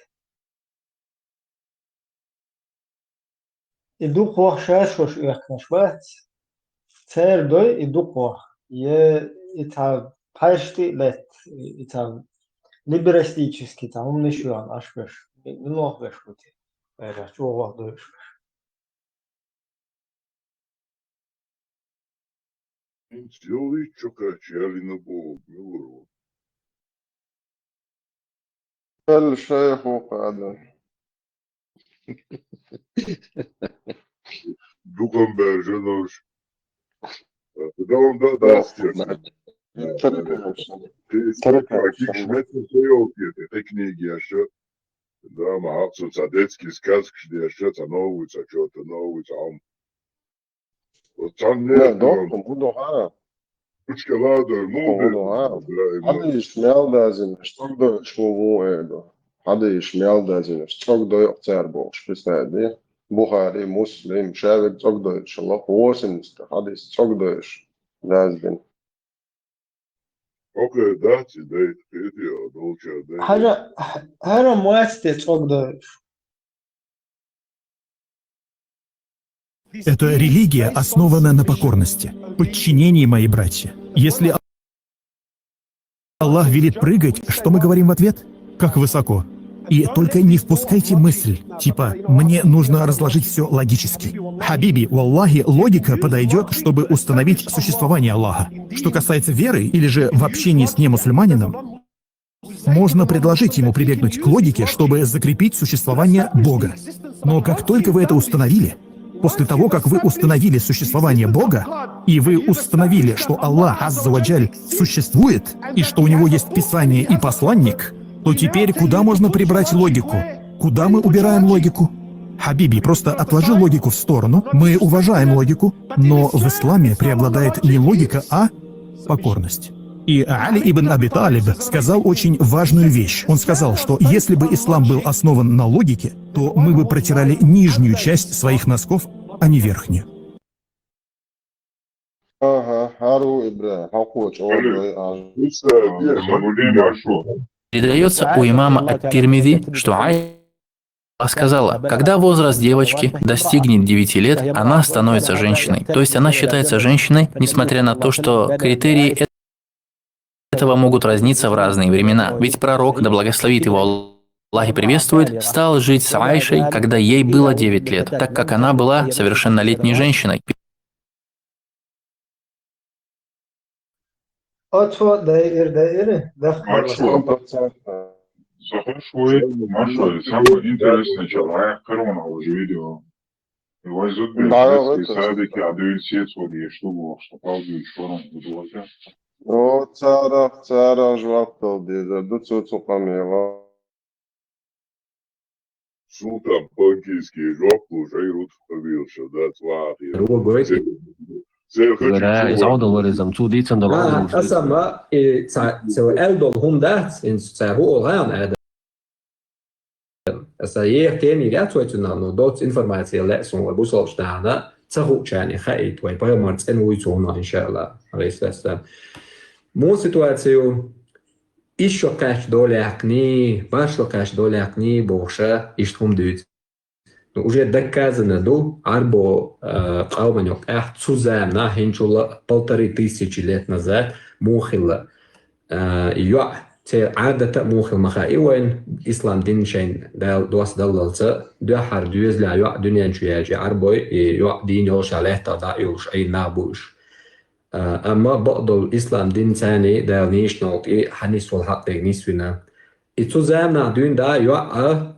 [SPEAKER 5] İdu kuah şaşoş uyakmış bat. Ter doy idu kuah. Ye itav пачти лет itav либералистический там умный шуан ашбеш. Много беш бути. Это çoğu doy.
[SPEAKER 10] Сделай, что качали на Бог, милород.
[SPEAKER 11] الشيخ وقاعد
[SPEAKER 10] Духом Берженош. Да он даст тебе. Ты каких шметов стоялки, этой книги еще. Да, махаться цадецкий сказки, что еще цановывается, что-то новое, там. Вот там
[SPEAKER 11] لا
[SPEAKER 10] нет,
[SPEAKER 11] دوك موضوع
[SPEAKER 10] مش كلام
[SPEAKER 11] موضوع هذا يشمل لازم اشتغل شو هو هذا يشمل لازم اشتغل يقتر بوش بس هذه بخاري مسلم شابك تقدر إن شاء الله قوسن هذا يشتغل لازم
[SPEAKER 10] اوكي داتي ديت فيديو دولشا ديت
[SPEAKER 5] حاجة هرم واسطة çok da
[SPEAKER 18] Эта религия основана на покорности, подчинении, мои братья. Если Аллах велит прыгать, что мы говорим в ответ? Как высоко. И только не впускайте мысль, типа «мне нужно разложить все логически». Хабиби, валлахи, логика подойдет, чтобы установить существование Аллаха. Что касается веры или же в общении с немусульманином, можно предложить ему прибегнуть к логике, чтобы закрепить существование Бога. Но как только вы это установили, после того, как вы установили существование Бога, и вы установили, что Аллах Азза ва Джаль существует, и что у него есть Писание и посланник, то теперь куда можно прибрать логику? Куда мы убираем логику? Хабиби, просто отложи логику в сторону. Мы уважаем логику, но в исламе преобладает не логика, а покорность. И Али ибн Аби Талиб сказал очень важную вещь. Он сказал, что если бы ислам был основан на логике, то мы бы протирали нижнюю часть своих носков, а не верхнюю.
[SPEAKER 19] Передается у имама ат-Тирмизи, что Айша сказала, когда возраст девочки достигнет 9 лет, она становится женщиной. То есть она считается женщиной, несмотря на то, что критерии этого могут разниться в разные времена. Ведь пророк, да благословит его Аллах и приветствует, стал жить с Айшей, когда ей было 9 лет, так как она была совершеннолетней женщиной.
[SPEAKER 10] Самое интересное, человек корона уже видео. Возьмут бежать, садики, а дают сеть, что правда, что
[SPEAKER 11] O цара жвактал деда, дуцу камела.
[SPEAKER 10] Султан панкийский жоп уже и рут побился, да, славы.
[SPEAKER 16] Asama so eldol hundat in ho gaan Adam. Asa je teni gatwetuna no dot informatie leson busol staan. Цагучани хait way поймать энуицуна иншалла. Алейхиссалам. Мон ситуацию еще каш доляхни, башло каш доляхни боша иштхум дют. Уже доказано до арбо qawmanok цузамна хинчула 1500 лет назад мухилла يوع عادة موخل مخائي وين إسلام دين شين دوس دولة دو حردوز لا يوع دنيا شياجي عربوي يوع دين يوش عليه تضايوش أي نابوش أما بعض الإسلام دين ثاني دا نيش نوتي حنيس والحق نيسونا إتوزامنا دين دا يوع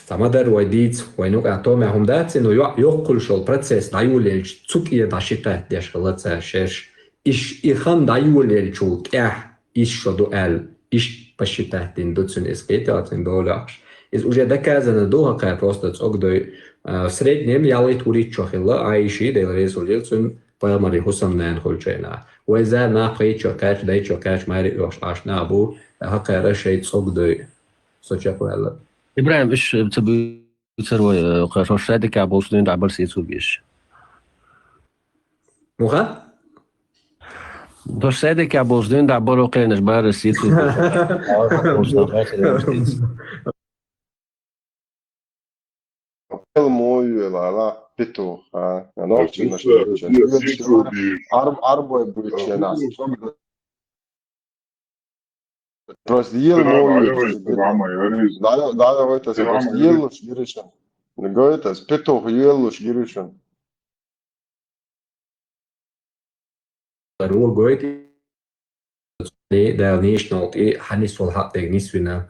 [SPEAKER 16] تمدر ويديت وينوك أتومهم دات إنه يقول شو البروسيس دايوليج تسوكي دا شتات ديش غلطة شيش إيش إخان دايوليج شو كأح إيش شو دوال إيش بشتات دين دوتسون إسكيتات إن دولاش إز уже доказано долго как просто цогдой в среднем я летурит чохила айши да результат поймали хусамнан хольчена وإذا ناقي чокач дай чокач мари yosh ашнабу هكذا شيء цогдой сочакуэлла
[SPEAKER 15] إبراهيم إيش بتسوي تسوي قرش هذيك عبوا شنو عبر سيتو بيش
[SPEAKER 16] موها
[SPEAKER 15] دوش هذيك عبوا شنو عبر قينش بار سيتو
[SPEAKER 11] Мою лала петуха, научно что арбой будет нас. Раздел мою. Да, это раздел шгиришен. Говорит, это петух ел шгиришен.
[SPEAKER 16] Говорит, да national и ханис والحق نسونا.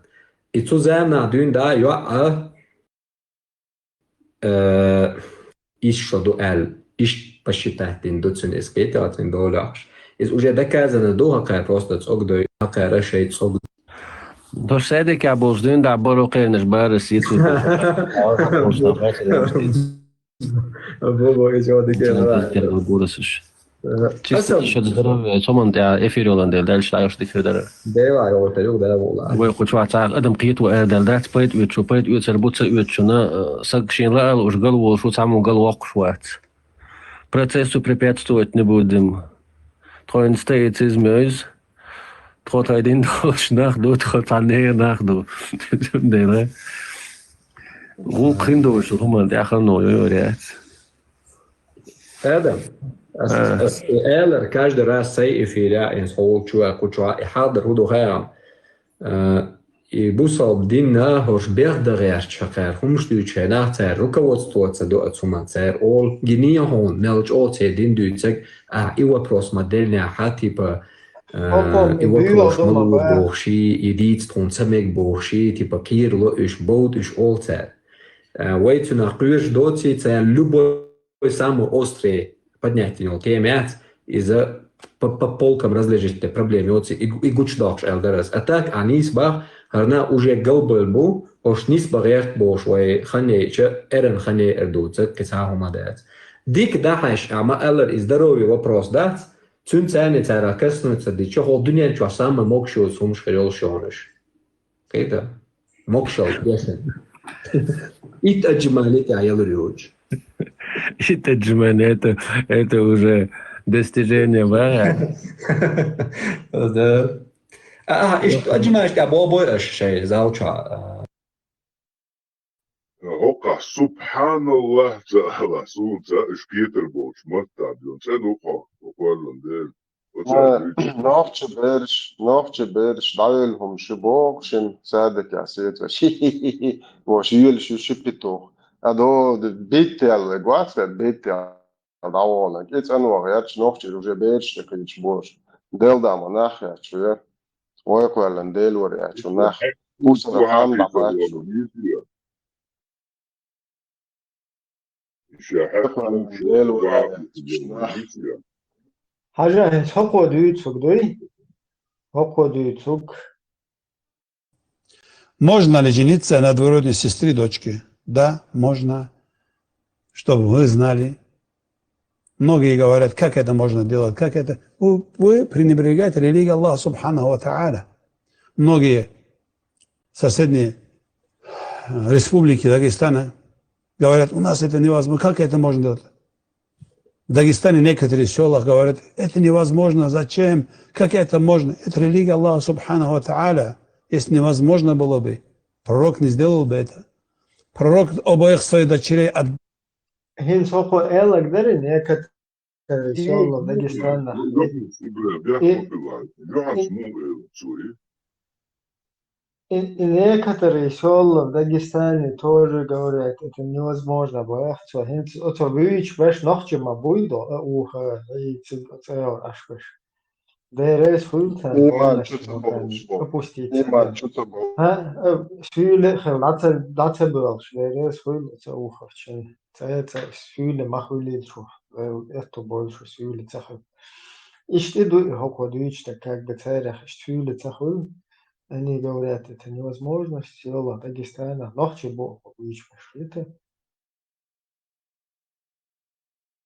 [SPEAKER 16] إتوزامنا دون دا يوع إيش دوال إيش посчитать إن دوتسون إسكيتات إن دولاش. إز уже доказано до как просто цогдой как решить цогдой.
[SPEAKER 15] دوش هذيك عبوا شنو عبر قينش بار سيتو
[SPEAKER 16] Богу еще
[SPEAKER 15] дикая. Чисто еще здоровье, что он эфир он дальше даешь эфир дара.
[SPEAKER 16] Да, я вот люблю да والله.
[SPEAKER 15] Вы хоть что أدم قيت وأدل دات بيت ويتشو بيت ويتربط ويتشونا سكشين لا уж голову что саму голову кушвать. Процессу препятствовать не будем. Троин стоит из мёз. Трот один дош нахду, трот анер нахду. Да. وقرندو شو هم داخل نوع ريات
[SPEAKER 16] آدم Eller каждый раз say эфира in whole chua kuchua حاضر هدو خيام يبوصل دينا هوش بيخدر يرشقر همش دو چنا تر руководство دو اتسوما تر all جنيه هون نلج all تر دين دو تك ايوا بروس مدلنا حتى با ايوا بروس ملو بوخشي يديت تون سمك بوخشي تيبا كير لو اش بود اش all تر ويتو نقيش دوتي تر любой самый острый поднятие темят из-за по полкам различных проблем и гучдокш элдерс. А так анисбах харна уже голбелбу ош нисбагерт бош вай ханече эрен хане эрдуцет кесахумадец. Дик дахаш ама элер и здоровье вопрос дат цун цены цара кеснуется ди чего дуня чё сама мокшо сумш херел шонеш. Кейта мокшо десен. Ит аджмалит аялрюч.
[SPEAKER 15] Это джиман, это уже достижение вара.
[SPEAKER 16] Да. أجمع أبو الشيء زوجها.
[SPEAKER 10] هوكا سبحان الله تعالى سونتا إش بيتر بوش متى بيون سنوقا وقالن ديل.
[SPEAKER 11] نوخش بيرش دايلهم شبوك شن سادك يا سيد وشي وشيل شو شبيتوخ. Ado bitel guatra bitel daona gets anwa yach noch chi уже беш кич бош дел дама нах я чуя ой kwalen del wor ya chu nach usra ham da ba
[SPEAKER 5] حاجة حقو دويتسوك دوي حقو دويتسوك.
[SPEAKER 13] Можно ли жениться на двоюродной сестре дочки? Да, можно, чтобы вы знали. Многие говорят, как это можно делать, как это. Вы пренебрегаете религией Аллаха Субханаху ва Тааля. Многие соседние республики Дагестана говорят, у нас это невозможно, как это можно делать? В Дагестане некоторые села говорят, это невозможно, зачем, как это можно? Это религия Аллаха Субханаху ва Тааля. Если невозможно было бы, пророк не сделал бы это. Пророк обоих своих дочерей от...
[SPEAKER 5] Хинсоко элак дери некоторые села в Дагестане. И некоторые села в Дагестане тоже говорят, это невозможно. Это вич беш нохчема буйдо, уха, и цел ашбеш. Дерес фултан опустить. Швиле лаце белш, дерес фул це уховчен. Це швиле махвиличу, это больше швиле цехов. И что дуич так как бы царях швиле цехов, они говорят, это невозможно, села Дагестана, ночи бог вич пошлите.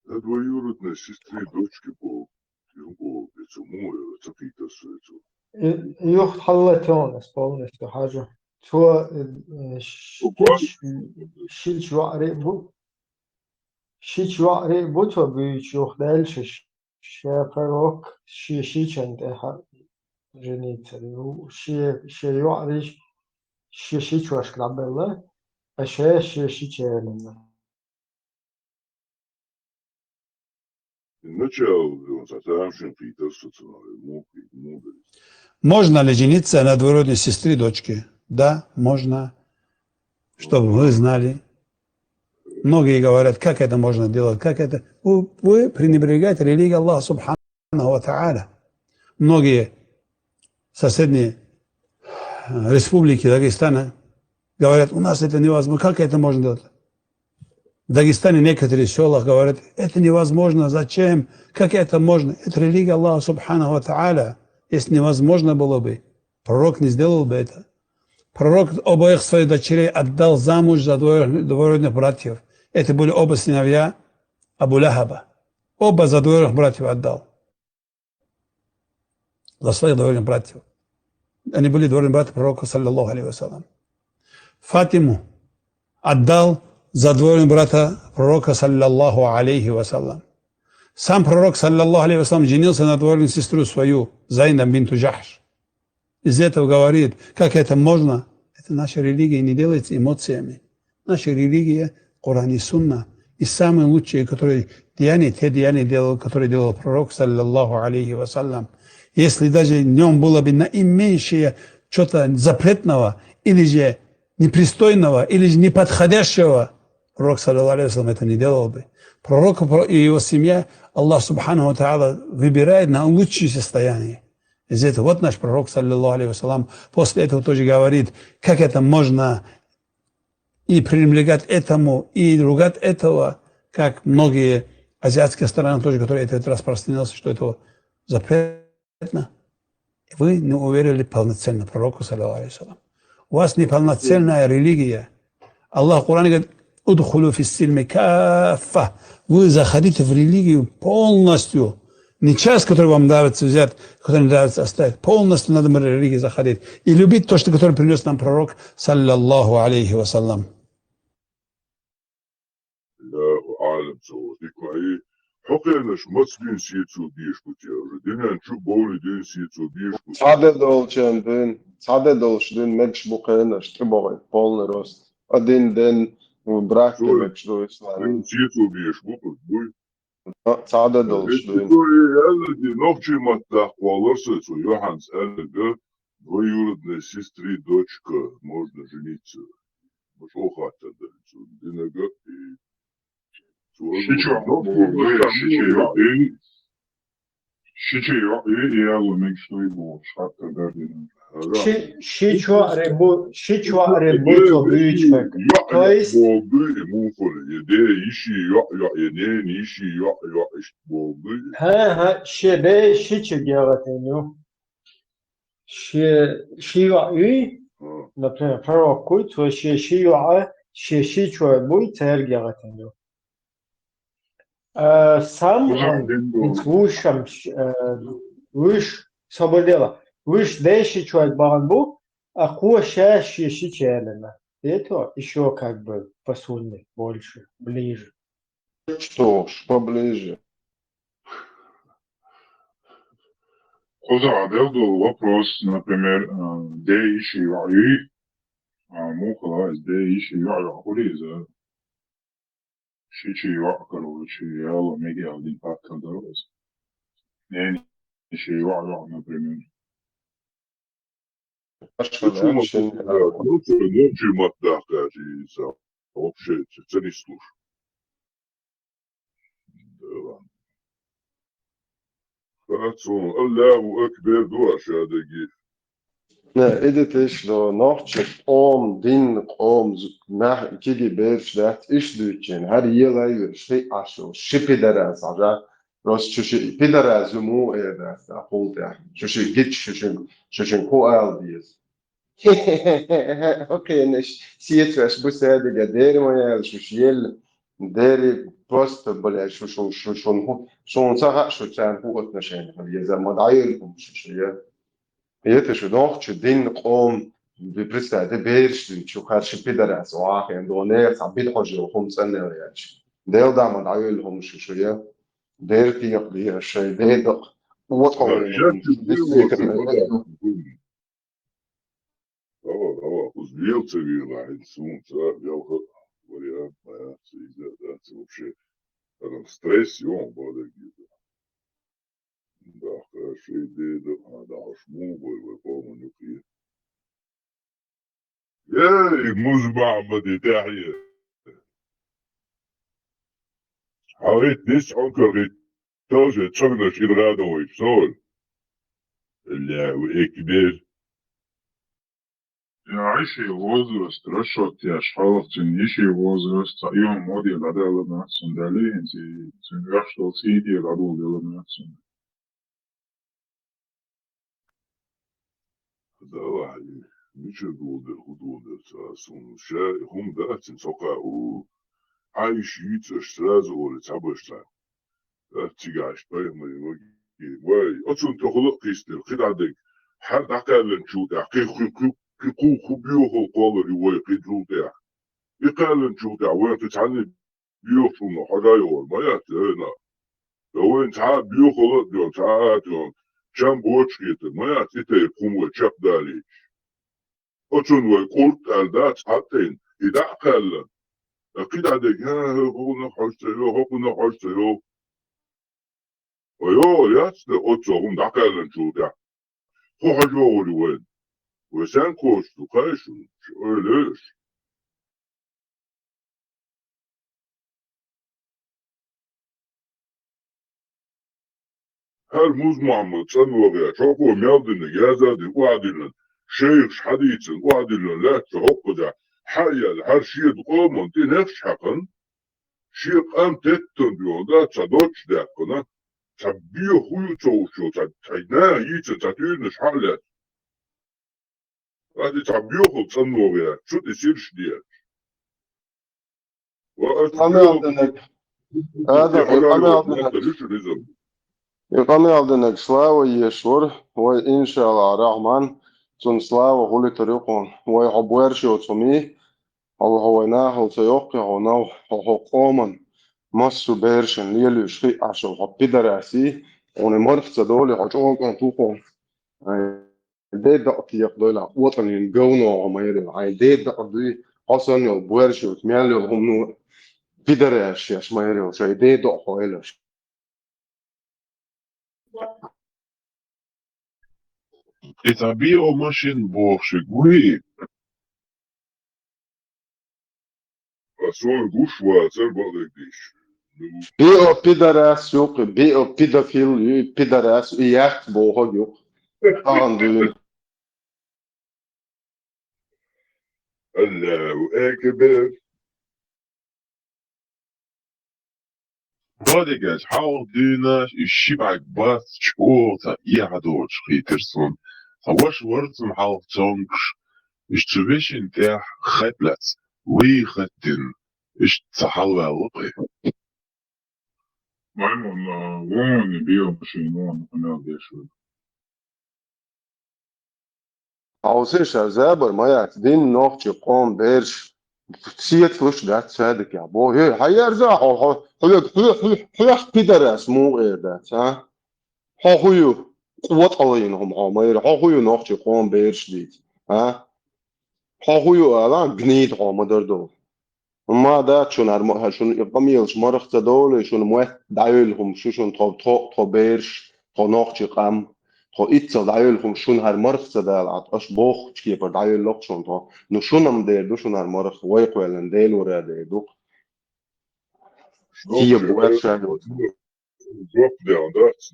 [SPEAKER 10] Двоюродной сестре дочки был.
[SPEAKER 5] Юхт халлатон полностью хажу. Что шичвари бутва бич юх дальше шеферок шичен деха жениться. Шиюари шичваш лабелла, а шичелена.
[SPEAKER 13] Можно ли жениться на двоюродной сестре дочки? Да, можно, чтобы вы знали. Многие говорят, как это можно делать, как это. Вы пренебрегаете религией Аллаха Субханаху ва Тааля. Многие соседние республики Дагестана говорят, у нас это невозможно, как это можно делать? В Дагестане некоторые села говорят, это невозможно, зачем, как это можно? Это религия Аллаха Субханаху ва Тааля. Если невозможно было бы, пророк не сделал бы это. Пророк обоих своих дочерей отдал замуж за двоюродных братьев. Это были оба сыновья Абу Лахаба. Оба за двоюродных братьев отдал. За своих двоюродных братьев. Они были двоюродные братья пророка, саллаллаху алейхи вассалям. Фатиму отдал за двоюродного брата пророка, саллаллаху алейхи вассалям. Сам пророк, саллаллаху алейхи вассалям, женился на двоюродную сестру свою, Зайнаб бинту Джахш. Из этого говорит, как это можно? Это наша религия не делается эмоциями. наша религия, Коран и Сунна. И самые лучшие, которые те деяния делал, которые делал пророк, саллаллаху алейхи вассалям. Если даже в нем было бы наименьшее что-то запретного, или же непристойного, или же неподходящего, пророк, саллаллаху алейхи вассалям, это не делал бы. Пророк и его семья, Аллах субхану тааля выбирает на лучшее состояние. Из этого вот наш пророк, саллаллаху алейхи вассалям, после этого тоже говорит, как это можно и пренебрегать этому, и ругать этого, как многие азиатские страны тоже, которые это распространился, что это запретно. Вы не уверили полноценно пророку, саллаллаху алейхи вассалям. У вас неполноценная религия. Аллах в Коране говорит, удхулу фиссильми каффа. Вы заходите в религию полностью. Не часть, которую вам нравится взять, которую не нравится оставить. Полностью надо в религию заходить. И любить то, что которое принес нам пророк, саллаллаху алейхи вассалям.
[SPEAKER 10] عالم سعودي كوي حقيقة مصرين سيتو بيش كتير دينا نشوف بولي دين سيتو بيش كتير
[SPEAKER 11] Sade dolčen, mekš bukena, štrbovaj, polni rost. Один ден брахте мекš do islami.
[SPEAKER 10] سيتو بيش بوكر بوي
[SPEAKER 11] Sade dolčen.
[SPEAKER 10] دي نوفشي متاح والرسل سو يوحنس ألقى двоюродная сестры дочка можно жениться. مش أخوات الدرس دينا
[SPEAKER 5] Şiçua rebuto büyüçmek. То есть şebe şiçe geratenu. Şiwa ü например, пророкуй, то şiwa şiçua буй цер geratenu. Сам вышам выш соболела. Выш дальше человек баранбу, а хуша щечелена. Это еще как бы посульный, больше, ближе.
[SPEAKER 11] Что ж, поближе.
[SPEAKER 20] Был вопрос, например, где ищи ваи, мухла, где ищи ваи, хулиза. Шичи короче, я ломеги один пак дорос. Не ищи ваи, например.
[SPEAKER 10] Ночи маттах, кажется, вообще, это не слушай. Хорошо, Аллаху Акбар, дуа шадаги.
[SPEAKER 11] Edetisch do nachtje om din om nach kigi berfsdat ish duchen har yelay şey aşo şipideraz aja ros çüşü pideraz mu eda holda çüşü git çüşün ko al diye okay neş siyetras bu sade gader moya şüşyel deri post bala şun saha şu çan hu отношения ya zaman ayılım şüşye Это же ночью день قوم представьте бершли чухар шипидарас واخ اندونه صبيت حجه وهم سنه يعني ديل دام دايلهم شويه دير يقضي الشيء ديدق وطول
[SPEAKER 10] Узнал цивила, инсульт, я вариант, это вообще стресс, он будет. Да, хорошо, идея, да, шму, вы помните. يا مزبع مدتاحية حاولت نسعى كريت تاجة تشغل شيء غادا ويفصول اللي كبير
[SPEAKER 20] Ищи возраст, расчет я шхалахтин, ищи возраст, ион моди гадала нацун дали, инти цингаштал сиди гадул дела нацун.
[SPEAKER 10] давай ничего худого сун ша هم داتن سوقا عايش يتش سразу ولا تعبشتا تيجاش بايما واي اصلا تخلق كيستر خدعك حد عقل نشوت كيكو خبيوه قال رواي قدروتا يقال نشوت وين تتعلم بيوخنا حدايور ما ياتنا لو انت عاد بيوخلط دون تعاد شام بوچكيت ما ياتيته يقوم وشاب دالي أصلاً ويقول الدات حتى إذا قال أكيد عندك هو حاجة ويو ياست أوتشوهم دعكالن شو ده هو حاجة وين وسان كوش تقايشو ليش هل موز محمد سن وغير شوكو ميادن جازا دي وعدلن شيخ حديثن وعدلن لا تحق ده حيا هر شيء قومن دي نفس حقن شيخ أم تتن ديو ده تصدوش ده كنا تبيو خويو توشو تاينا ييتن تاتينش حالات هذه تبيو خو سن وغير شو تسيرش دي
[SPEAKER 11] İlhami aldınak. Adam ilhami aldınak. İlhami aldınak. Slava Yeshur. Ve inşallah Rahman. Sun slava huli tarikon. Ve habwershi otsumi. هو ناهو سيوقع وناو هو قوما مصر بيرشن ليلو شيء عشان حبي دراسي ونمرف تدولي حجون كان توقع دي دقتي يقدولا وطن ينقونو عميري دي دقتي حسن يوبورشي وتميالي وهم نو بدراسي اسمايري وشي دي دقتو إلش
[SPEAKER 10] إتابيو ماشين بوخشي قوي أسوان قوشوا سربالك ديش
[SPEAKER 11] بيو بدراس يوق بيو بدافيل بدراس ياخت بوهو يوق أندون
[SPEAKER 10] الله أكبر Bodegaz حاول ديناش الشبعك باس شوطة يعدوش خيترسون هواش ورطن حاول تونكش اشتبش انتاح خطلت ويختن اشتصحلوا الوطي
[SPEAKER 20] Maimon, voni bio mašīnu, un diešu.
[SPEAKER 11] عاوزش زابر ما يعتدين نوختي قوم بيرش سيت فلوش دات سادك يا بو هي هيرجع هو بيدرس مو غير دات ها هو قوة عليهم عمير هو نوختي قوم بيرش ديت ها هو الان جنيد عمدر دو ما دات شون ارمها شون يقميلش مرخ تدول شون مو دايلهم شون تو بيرش تو نوختي قام تو إتسا دايلهم شون هر مرخ تدال عطاش بوخ تشكي بر دايل لوك شون تو نو شونم دير دو شون هر مرخ ويقوالن ديل ورا دير دو هي بوات شاهدو
[SPEAKER 10] زوق دي عندات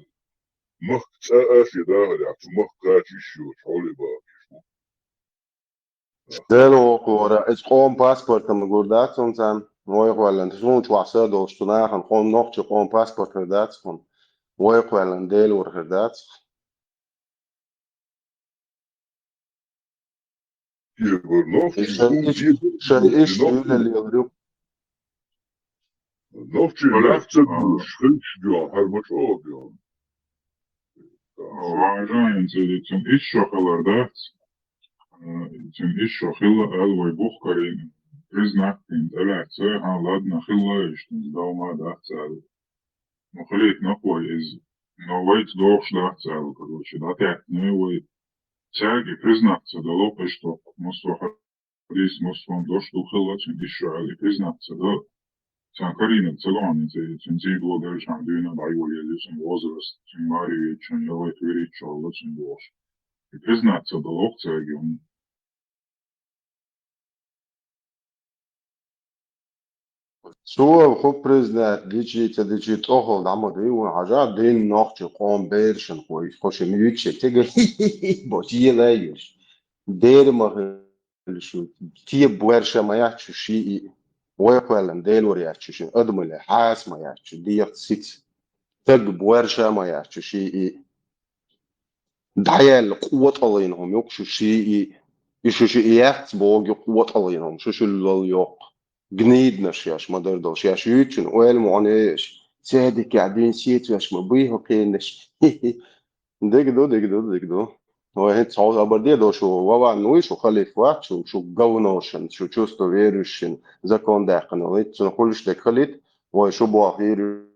[SPEAKER 10] مخ تساقش يداهل يعطو مخ كاتي شو حولي باقي
[SPEAKER 11] ديلو ورا إز قوم باسبورت كم قردات سنسان ويقوالن تشون توعسا دوستناخن قوم نوختي قوم باسبورت هردات سن ويقوالن ديل ور هردات شيء إيش تقول اللي يضرب
[SPEAKER 10] نوفتي نحسب شخلش بيان هر مچو بيان
[SPEAKER 20] Važājums ir cim izšokalardāts, cim izšokila elvai buhkarīni, priznaktīn telēcē, ladna hila ištins daumā dācēlu. Nu хлīt nakoj iz, no vajts dokš dācēlu, короче, dātētnē vai cēgi priznakca da lopeštok, mosto hadīs, mostom doštu hila, cim izšoali priznakca da Sen Karina Цагаани sen dzīvogal šām dīna dājolieļu sen возраст, sen Mariju, sen Jelēt Virīčola, sen Boš. Ir priznāca da lokcēgi un
[SPEAKER 11] شو خو بريزنت ديجي تديجي توهو دعمو وحاجات دين نوختي قوم بيرشن خوي خوش ميوتشي تيجي بوتي لايش دير ما شو تي بورشا ما يحشو شيء ويقولن ديل ورياتشو شو ادمل حاس ما يحشو ديق سيت تج بورشا ما يحشو شيء دعيال قوة عليهم يقشو شيء يشو شيء يحت بوغ قوة عليهم شو اللي جنيدنا شياش ما دردو شياش يوتشن ويل معنيش سادك قاعدين سيت واش مبيه كينش ديك دو هو هيت صوت ابردي دو شو ووا نوي شو خليف واحد شو جونوشن شو تشوستو فيروشن زكون داخن وليت شنو كلش ديك خليت وشو بواخير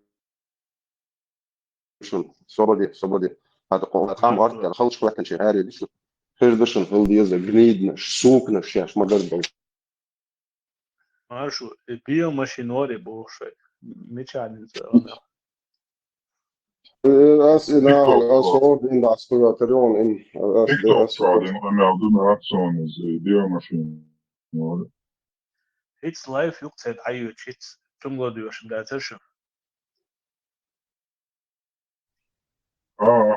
[SPEAKER 11] شو صبدي هذا قام ارت على خلص واحد شي هاري دي شو خير دشن هل دي زا جنيدنا سوقنا شياش ما دردو
[SPEAKER 21] Maršu, biomašīnu būšai. Mičānins vēl.
[SPEAKER 11] أسئلة على الأصوات إن أسئلة إن
[SPEAKER 20] تيك توك قاعدين نعملوا أكسون زي biomašīnu.
[SPEAKER 21] Hits live jukcēt ajūt šits tumgodojošam dēceršam.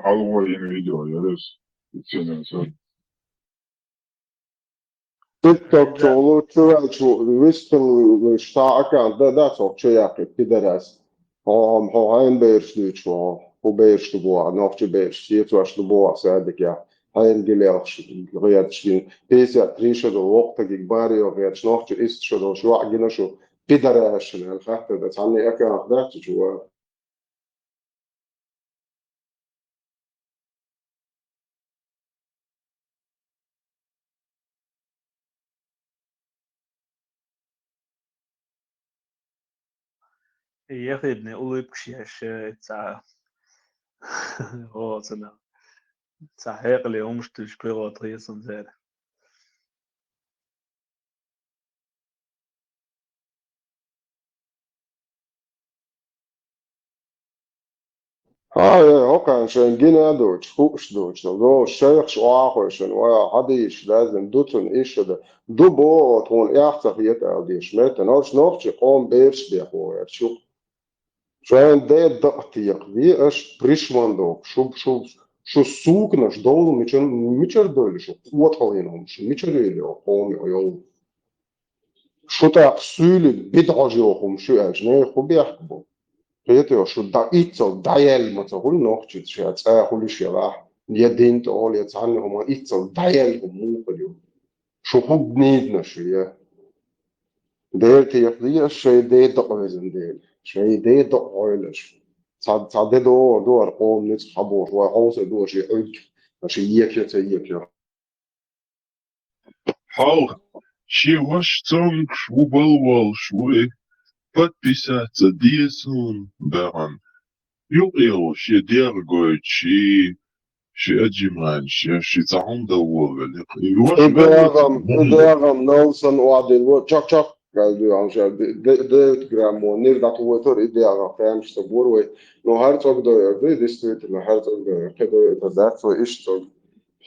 [SPEAKER 20] حلوة فيديو يا ريس يتسنى
[SPEAKER 11] تيك توك شغلو شو ويستن شتاعك ده صوت شياقي بدرس هو هاين بيرش ديشوا هو بيرش دبوا نوفش بيرش يتواش دبوا سادك يا هاين جليش غيرتشين بيسا تريشة دو وقت كباري وغيرتش نوفش إستشو دو شو عجنا شو بدرس الخاطر ده تعني أكا أخدرت شو
[SPEAKER 21] Ехидне улыбкшияш ца цена. Ца хекли умштуш пилот рейсон зер.
[SPEAKER 11] اوكي عشان جينا دوتش فوقش دوتش دو الشيخ شو عاقش ويا حديش لازم دوتن ايش ده دو بو تون احسن يتا ديش مت نوش نوفش قوم بيرش بيخو شو شان ده دقتيق دي اش بريشماندو شو سوق نش دولو ميچر دول شو قوت هلينهم شو ميچر يلو قوم يو شو تا سولي بدعجوهم شو اجنه خو بيحكبو Peter شو دا إيتسو دايل ما تقول نوختي شيء أقول شيء لا يدين تقول يتعنى هم إيتسو دايل هم مو كليو شو هو بنيدنا شيء دير تيقضي الشيء دير دقوزن دير شيء دير دقويلش صاد دو أرقام نتحبوش وعوز دو شيء عد شيء يكيا
[SPEAKER 20] حاول شي وش تونك شو بالوال شوي подписаться десун баран يقيو شي ديرغوي شي أجمان شي تعمد وغل
[SPEAKER 11] إدارم نولسون وعدل تشاك تشاك قالوا عن شيء ده جرامو نير ده توتر إدارة فاهم شتبور نو هرتوك ده ديستريت نو هرتوك ده كده ده إيش توك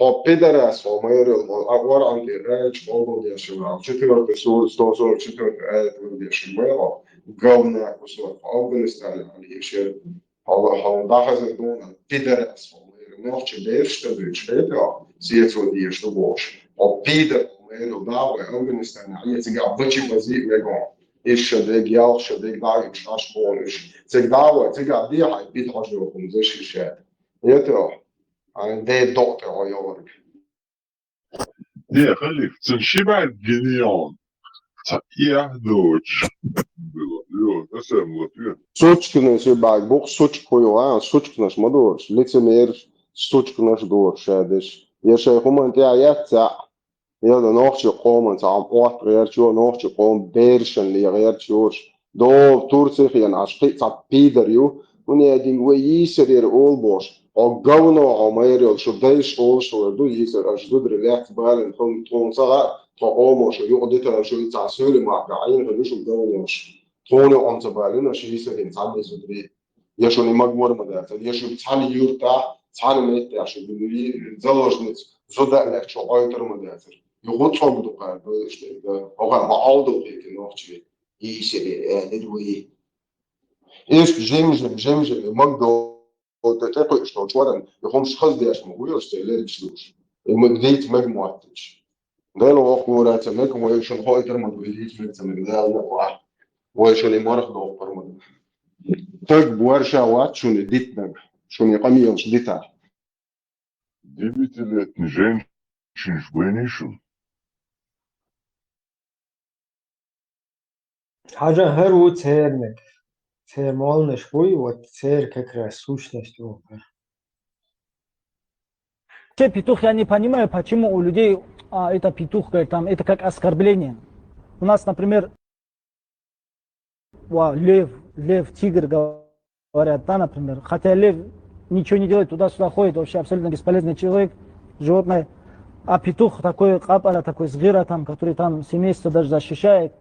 [SPEAKER 11] هو بيدرس هو ما يرى الأقوار عن الرأج موضوع دي شمال شتير بسول ستوسول شتير دي شمال قونا كسور أفغانستان على شيء هو ضاحظ دون بيدرس هو ما يرى نوش بيرش تبرش بيتها سياسو دي شتبوش هو بيدر ما يرى دعوة أفغانستان على تيجي بتشي مزيد مجموع إيش شديق يال شديق داعي مش عشبون إيش تيجي دعوة تيجي دي هاي بيت حجركم زي شيء يترى عن ده دكتور أيورك
[SPEAKER 20] دي خليك تنشبع الجنيان تأيه دوش
[SPEAKER 11] Sučkinaš ir baigi, būk sučkoju, sučkinaš madurs, licemēr sučkinaš doršēdiš. Ja šai humantijā jätsä, ja da nohtsi qoman saam ohtreertju, nohtsi qom beersen ligeertjurs. Do turtsigian asqi sa piderju, unia din we yiser er olbos. Og gauno amerjol shudaish olso du yiser asdudri lekt balen ton saga to omos yuqdita shu itasuli ma gain gnishu gaunos. توني أنت بالنا شيء سهل تعلم زدري يشوني مجموعة مدارس يشوف تعلم يرتاح تعلم يرتاح عشان بيقولي زوج نت زودا لك شو أيتر مدارس يقول صوب دقائق بس ده هو كان معاودو هيك نوختي يصير ندوي إيش جيمس مجدو تتقي إشتغل شوارن يقوم شخص ده اسمه هو يستعلي بسلوش المجديت مجموعة تش ده لو وقت مرات مجموعة يشون هو أيتر مدوي في المجال واحد وشوني مرخ دو برمد تك بورشا وات شوني ديتنا شوني قميص ديتا
[SPEAKER 20] ديبيتلت женщин شو
[SPEAKER 5] حاجة هرو تسيرنك تسير مالنا شوي وتسير كاكرا сущность опер.
[SPEAKER 22] Вообще петух, я не понимаю, почему у людей это петух, там, это как оскорбление. У нас, например, лев, тигр говорят, да, например. Хотя лев ничего не делает, туда-сюда ходит, вообще абсолютно бесполезный человек, животное. А петух такой капара, такой згира, там, который там семейство даже защищает.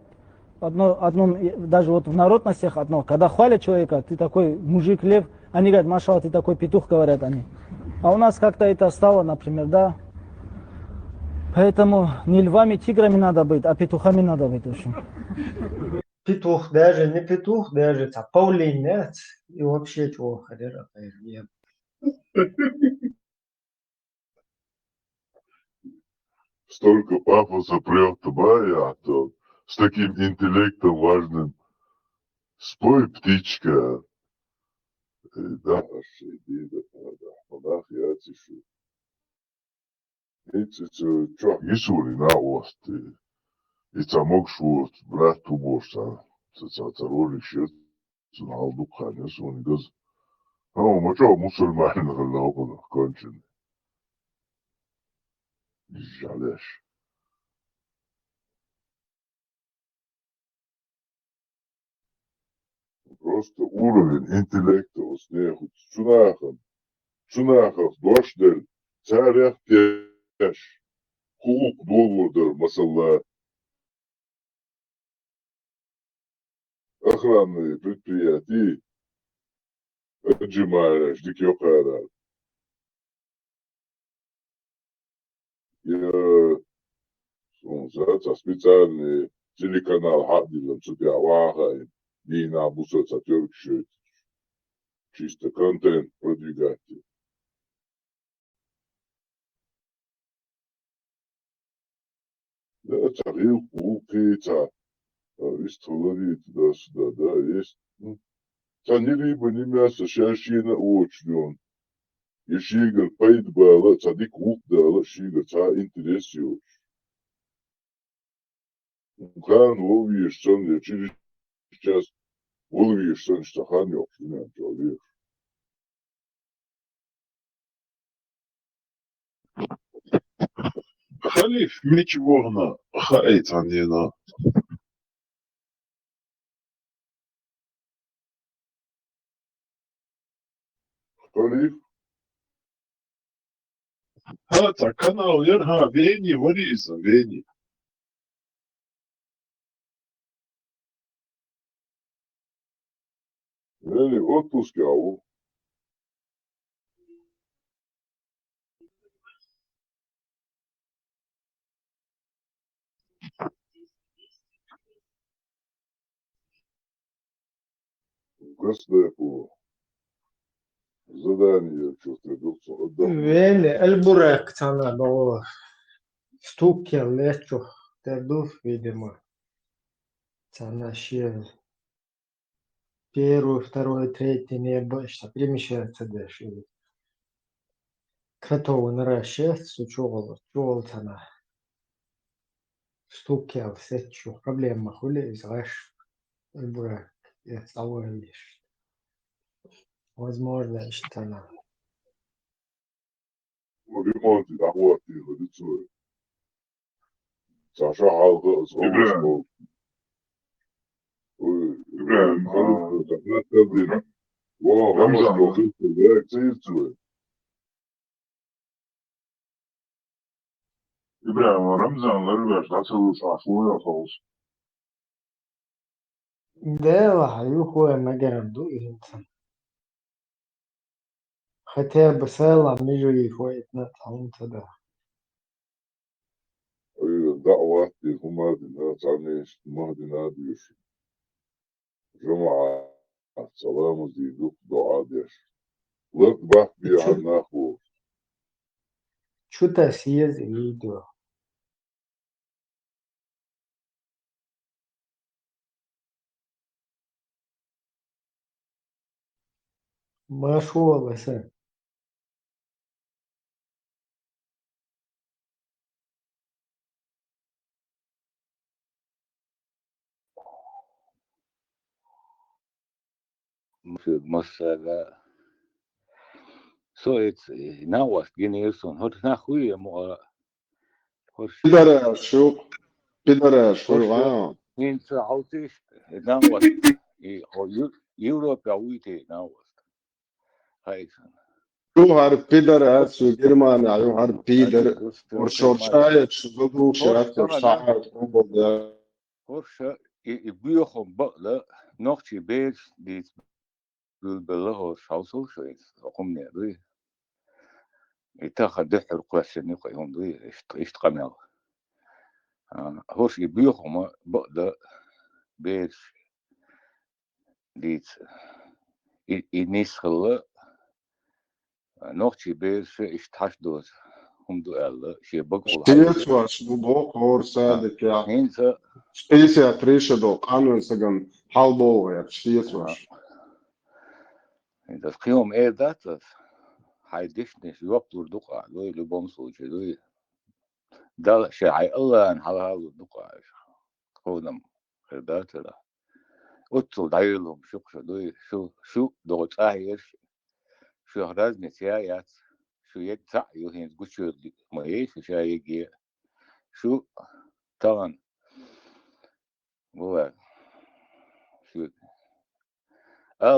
[SPEAKER 22] даже вот в народностях одно, когда хвалят человека, ты такой мужик, лев, они говорят, машалла, ты такой петух, говорят они. А у нас как-то это стало, например, да. Поэтому не львами, тиграми надо быть, а петухами надо быть, в общем.
[SPEAKER 5] Петух даже, не петух даже, а павлин, нет? И вообще чего ходят, нет.
[SPEAKER 10] Столько пафоса прет Бая, то с таким интеллектом важным. Спой, птичка. Да, я тишу. Это что, Исури на ост. И цамок шут, брат тубоша. Цароли щет, цуналду ханя, сунгаз. Ну, мы что, мусульмане галаука кончены. Жалеешь. Просто уровень интеллекта снеху. Цунахах дошдель, царях тяж. Хулук долвурдер, масалла. Охранные предприятия. Отжимаешь, дикёкара. Я специальный телеканал Хадилам Цукиаваха. И на бусоца тёркшит. Чисто контент продвигатель. Да, царил, пулпица. Истоловит туда-сюда, да, есть. Ни рыба, ни мясо, шашина очень. И шигар пойд бала, цадик ук дала, шигар, ца интересует. Хан ловишь, сон, через час ловишь, сон, что хан ёпшина, человек.
[SPEAKER 20] Халиф, мечворна, хаэтанина.
[SPEAKER 10] Халиф?
[SPEAKER 20] Хата, канал, ярга, вени, вариза, вени.
[SPEAKER 10] Вени, отпуск, ау. Госдепу. Задание, что-то отдохнуть.
[SPEAKER 5] Вели, Эльбурек, цана, но стуки, лечо, тердув, видимо. Цана, щел. Первый, второй, третий, не больше, перемещается дальше. Кратовый наращивает, сучевал, цана. Стуки, сечу, проблема, хули, изгаш. Эльбурек, я того лишь. Возможно, что она.
[SPEAKER 10] ремонт дعواتي هديتسوي صح حلقة
[SPEAKER 20] إبراهيم إبراهيم رمضان إبراهيم رمضان لرباش تعتلوش عفوية خالص
[SPEAKER 5] Да, юхуя магарду инсан. Хотя бы села между их на там тогда.
[SPEAKER 10] دعواتي هما الناس عنيش مهدنا ديش جمعة سلام زيدوك دعاء ديش لك بحبي عن أخو
[SPEAKER 5] Что-то съезд видео. Машуа леса.
[SPEAKER 3] Massaga. So it's now was Guineason. Hot na хуя mo.
[SPEAKER 11] Пидорас, шо? Пидорас, шо?
[SPEAKER 3] Means autish. Now was Europe awite now was. Heisan.
[SPEAKER 11] شو هار بيدرس وجرمان على هار بيدر ورشور شايت شو بدو شايت شايت
[SPEAKER 3] Horse يبيخهم بقى نوختي بير دي بالله شاوسو شويس قمنا دوي يتاخد دحر قوسني قيهم دوي اشتقمل هوش يبيخهم بقى بير دي ينسخل نوختي بير اشتحش دوز هم دو الله شي بقول هاي
[SPEAKER 11] Šķiecvās, Bokor sēdek, jā.
[SPEAKER 3] هينسا
[SPEAKER 11] Spēsjā trīšado kanvensa gan halbolvajat, šķiecvās.
[SPEAKER 3] das قيوم ايه ذات هاي ديشنش يوبطل دقع دوي لبوم سوجي دوي ده شيء هاي الله ان هذا الدقع خودم ذات لا اتل دايلهم شو دوي شو دوت اهير شو هراز نتيايات شو يتع يوهين قشور ما ايش شو يجي شو طبعا هو شو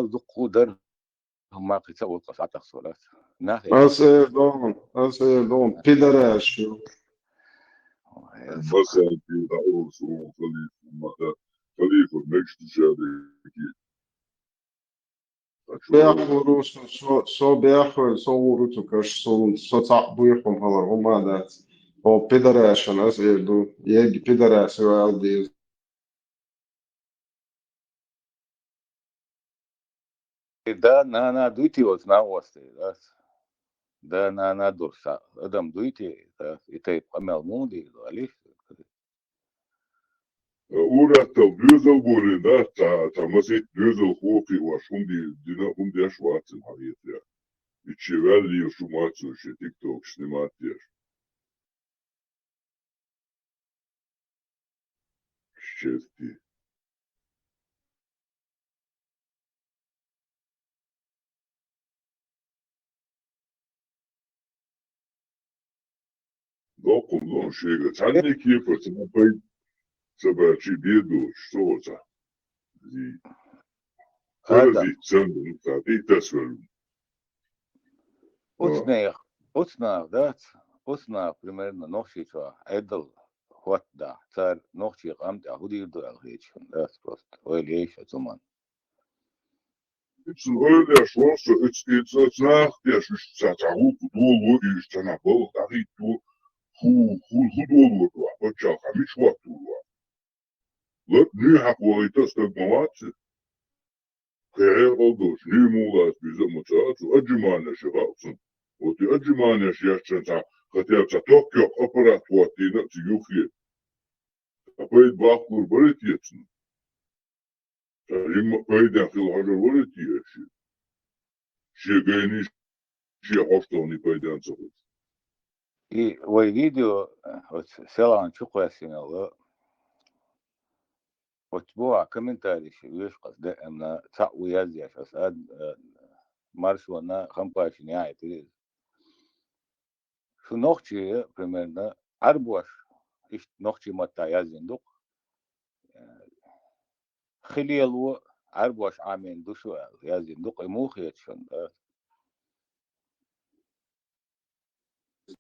[SPEAKER 3] دقو در هم ما قيسوا القصعة الصلاة ناخي
[SPEAKER 11] Es ēdom, pidarēšu.
[SPEAKER 10] مثلا في دعوة صوم خليفة مجد شادي
[SPEAKER 11] Bēhurus, so bēhur, so urutu, kaš so cābuihum halar humādāts. O pidarēšana, es ēdu, jēgi pidarēšu vēl dīz.
[SPEAKER 3] ده انا دويتي وزنا وستي ده انا درسا ادم دويتي يتي قمل مودي غاليش
[SPEAKER 10] أورا تبريزل بوريدا تمسيت بريزل خوكي وشون دينا دي أشوات الحقيقة يعني يتشيرالي وشوماتو شي تيك توك شنماتير شيستي دوكم دون شيغا تاني كيف تنبي سباتشي ديدوش صوتا زي
[SPEAKER 3] هذا
[SPEAKER 10] فرزي تسندن تاتي تسولو
[SPEAKER 3] أتنا ذات أتنا примерно ночи чё эдл хват да цар ночи гамт ахуди до алгечен ذات просто ойлейш атуман
[SPEAKER 10] It's an earlier source, it's not yes, it's a who do what is to not both. I think who do what, but you have each what to what. Look, new have what it does the Malats. Care all those new mullahs, Bizet Mutats, Ajimana Shabbatson, what the Ajimana Shachanta, Katia Tokyo opera what they not to you here. I paid back for Beritian. You paid that till 100 years. She again is she hostile only paid answer.
[SPEAKER 3] И вой видео вот селан чуквасинало вот бо комментарий видишь قصد ان تعوي يزيش اساد марш вона хампаш не айти شو نوختي примерно арбуаш иш نوختي متا язиндук خليلو арбуаш амин душу язиндук эмухиетшон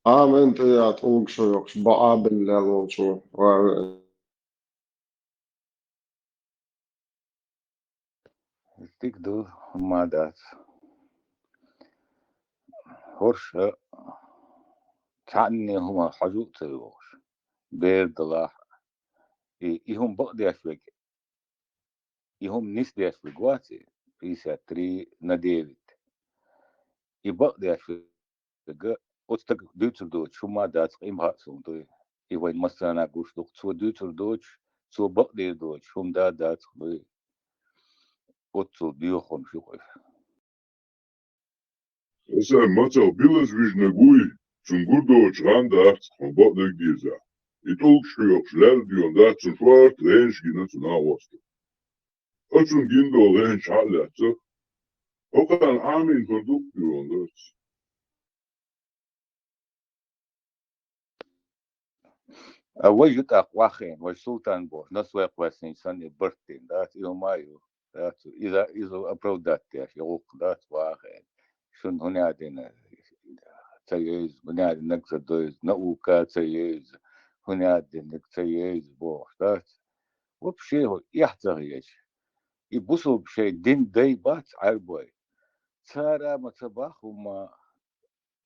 [SPEAKER 11] Āmen tajā tūkstošos bābin lēloču.
[SPEAKER 3] tik du مادات هورش كأني هما حجوب تلوش بيرد الله يهم بقدي أشوك يهم نسدي أشوك واتي بيسا تري نديفت يبقدي أشوك أتك دوتر دوت شو ما دات قيم هاتسون دوي يوين مثلا أقوش دوك تو دوتر دوت تو بقدي دوت شو مدا دات دوي أتو بيوخون شو قيف
[SPEAKER 10] Esa matel bilas vijnagui, Tsungudo Chandat, on bought the Giza. It all shrieks, Laldi on that, and Swart, Lench, Ginas, and Awaster. Hudson Gindo, Lench, Halatza. Okan Amin for Dukti on that.
[SPEAKER 3] وجد أقواخين والسلطان بوش نسوي قواسين سنة برتين ذات يومايو ذات إذا أبرودات يا شيوخ ذات واخين شن هنا عندنا تيز هنا عندنا نقصدوز نوكا تيز هنا عندنا تيز بوش ذات вообще его яхтагиеч. И бусул бшей дин дай бац арбой. Цара мацабахума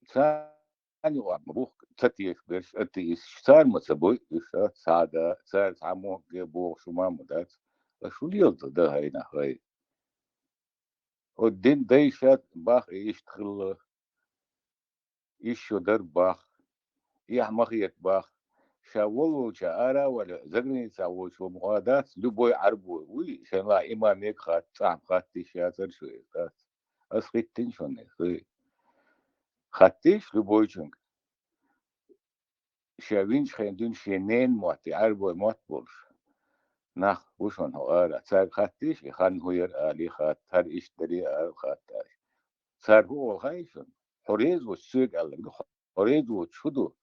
[SPEAKER 3] цани ва бух цатиев берш атис цар мацабой иша цада цар цамо гебо шумам дат. Шулил да хайна хай. Один дай шат бах иштхил еще дар бах. Яхмахиет бах. شاول شعارة ولا زغني ساوش ومقادات لبوي عربوي وي شلا إمامك خات صعب خات تشياتر شوي خات أسخيتين شوني خي خاتيش لبوي شنك شاوينش خيندون شينين مواتي عربوي موات بولش نخ وشون هو آلا صار خاتيش يخان هوير آلي خات هر إشتري آل خاتاش صار هو خايشون حريز وشيك آلا حريز وشدو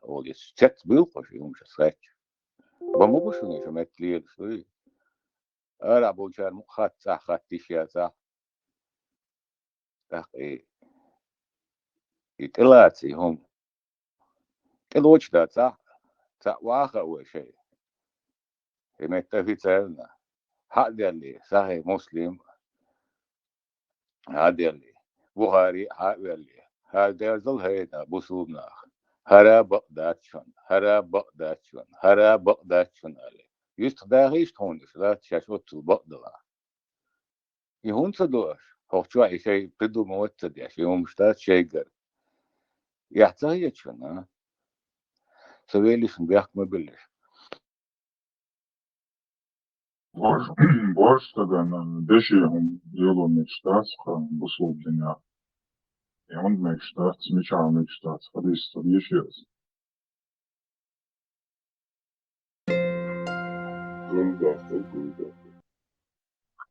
[SPEAKER 3] ол сет был пошли умша срач бамогу шуне шаматлиер шуи ара бочар мухат сахат тишяза так и телаци хом телочда ца ваха уэшей эметтафицерна хадерли сахи муслим хадерли бухари хадерли хадерзл хейда бусубнах هرا بقداتشون هرا بقداتشون عليه يستداغيش تونش لا تشاشوت البقدلا يهون صدوش هو شو شيء بدو موتد يا شيء مشتات شيء يحتاج شون سويليش بيحكم بالله
[SPEAKER 20] борщ тогда дешевым дело мечтать, условия. И он мечтать, мечтал мечтать. Хадис еще раз.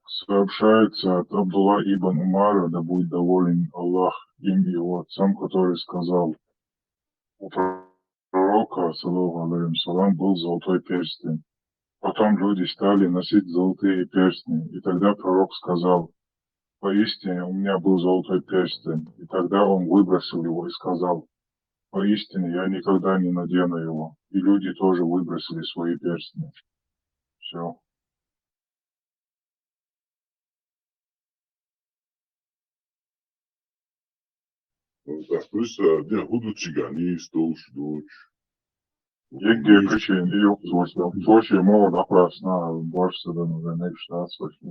[SPEAKER 20] Сообщается от Абдулла ибн Умара, да будет доволен Аллах им и его отцом, который сказал: у пророка, саллаллаху алейхи салам, был золотой перстень. Потом люди стали носить золотые перстни, и тогда пророк сказал: поистине у меня был золотой перстень. И тогда он выбросил его и сказал: поистине я никогда не надену его. И люди тоже выбросили свои перстни. Все.
[SPEAKER 10] Так, то есть, где будут чигани, столш, дочь.
[SPEAKER 20] Егге качен, и yok zorsta. Zorşe mor da prasna, borsa da no ne šta svašta.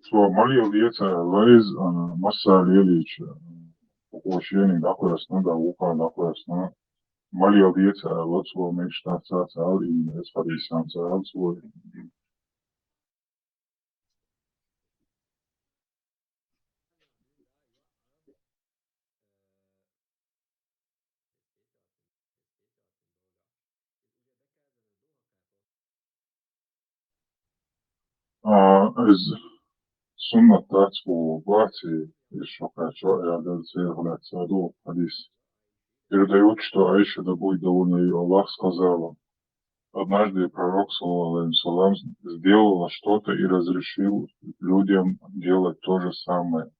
[SPEAKER 20] Svo malio djeca lez, masa lijelić, pokošeni da prasna, da uka da prasna. Malio djeca lotsko mečta cacal i espadisan cacal svoj. Iz sunnatat u Baci, еще хочу, я говорю, саду, хадис. Передают, что Аиша, да будет довольна ее Аллах, сказала: однажды пророк, саллаллаху алейхи салам, сделала что-то и разрешил людям делать то же самое.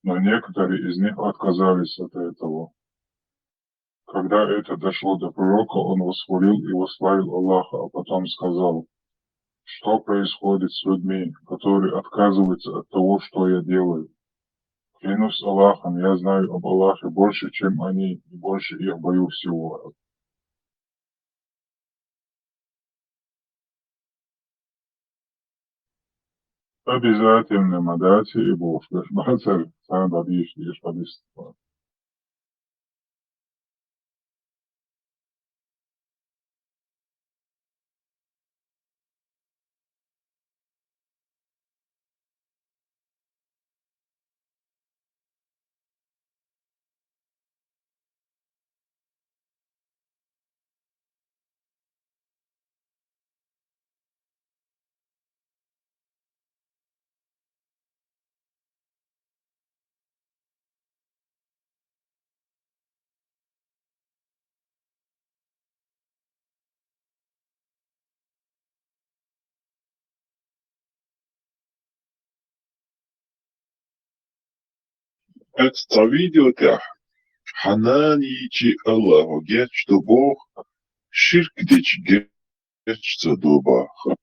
[SPEAKER 20] Но некоторые из них отказались от этого. Когда это дошло до пророка, он восхвалил и восславил Аллаха, а потом сказал: что происходит с людьми, которые отказываются от того, что я делаю? Клянусь Аллахом, я знаю об Аллахе больше, чем они, и больше их боюсь всего. Обязательно мадати и Бог. Бацар, сам бадиш, ешь бадиш.
[SPEAKER 10] Это видел как Хананичи Аллаху, что Бог Ширк дичь герчца добаха.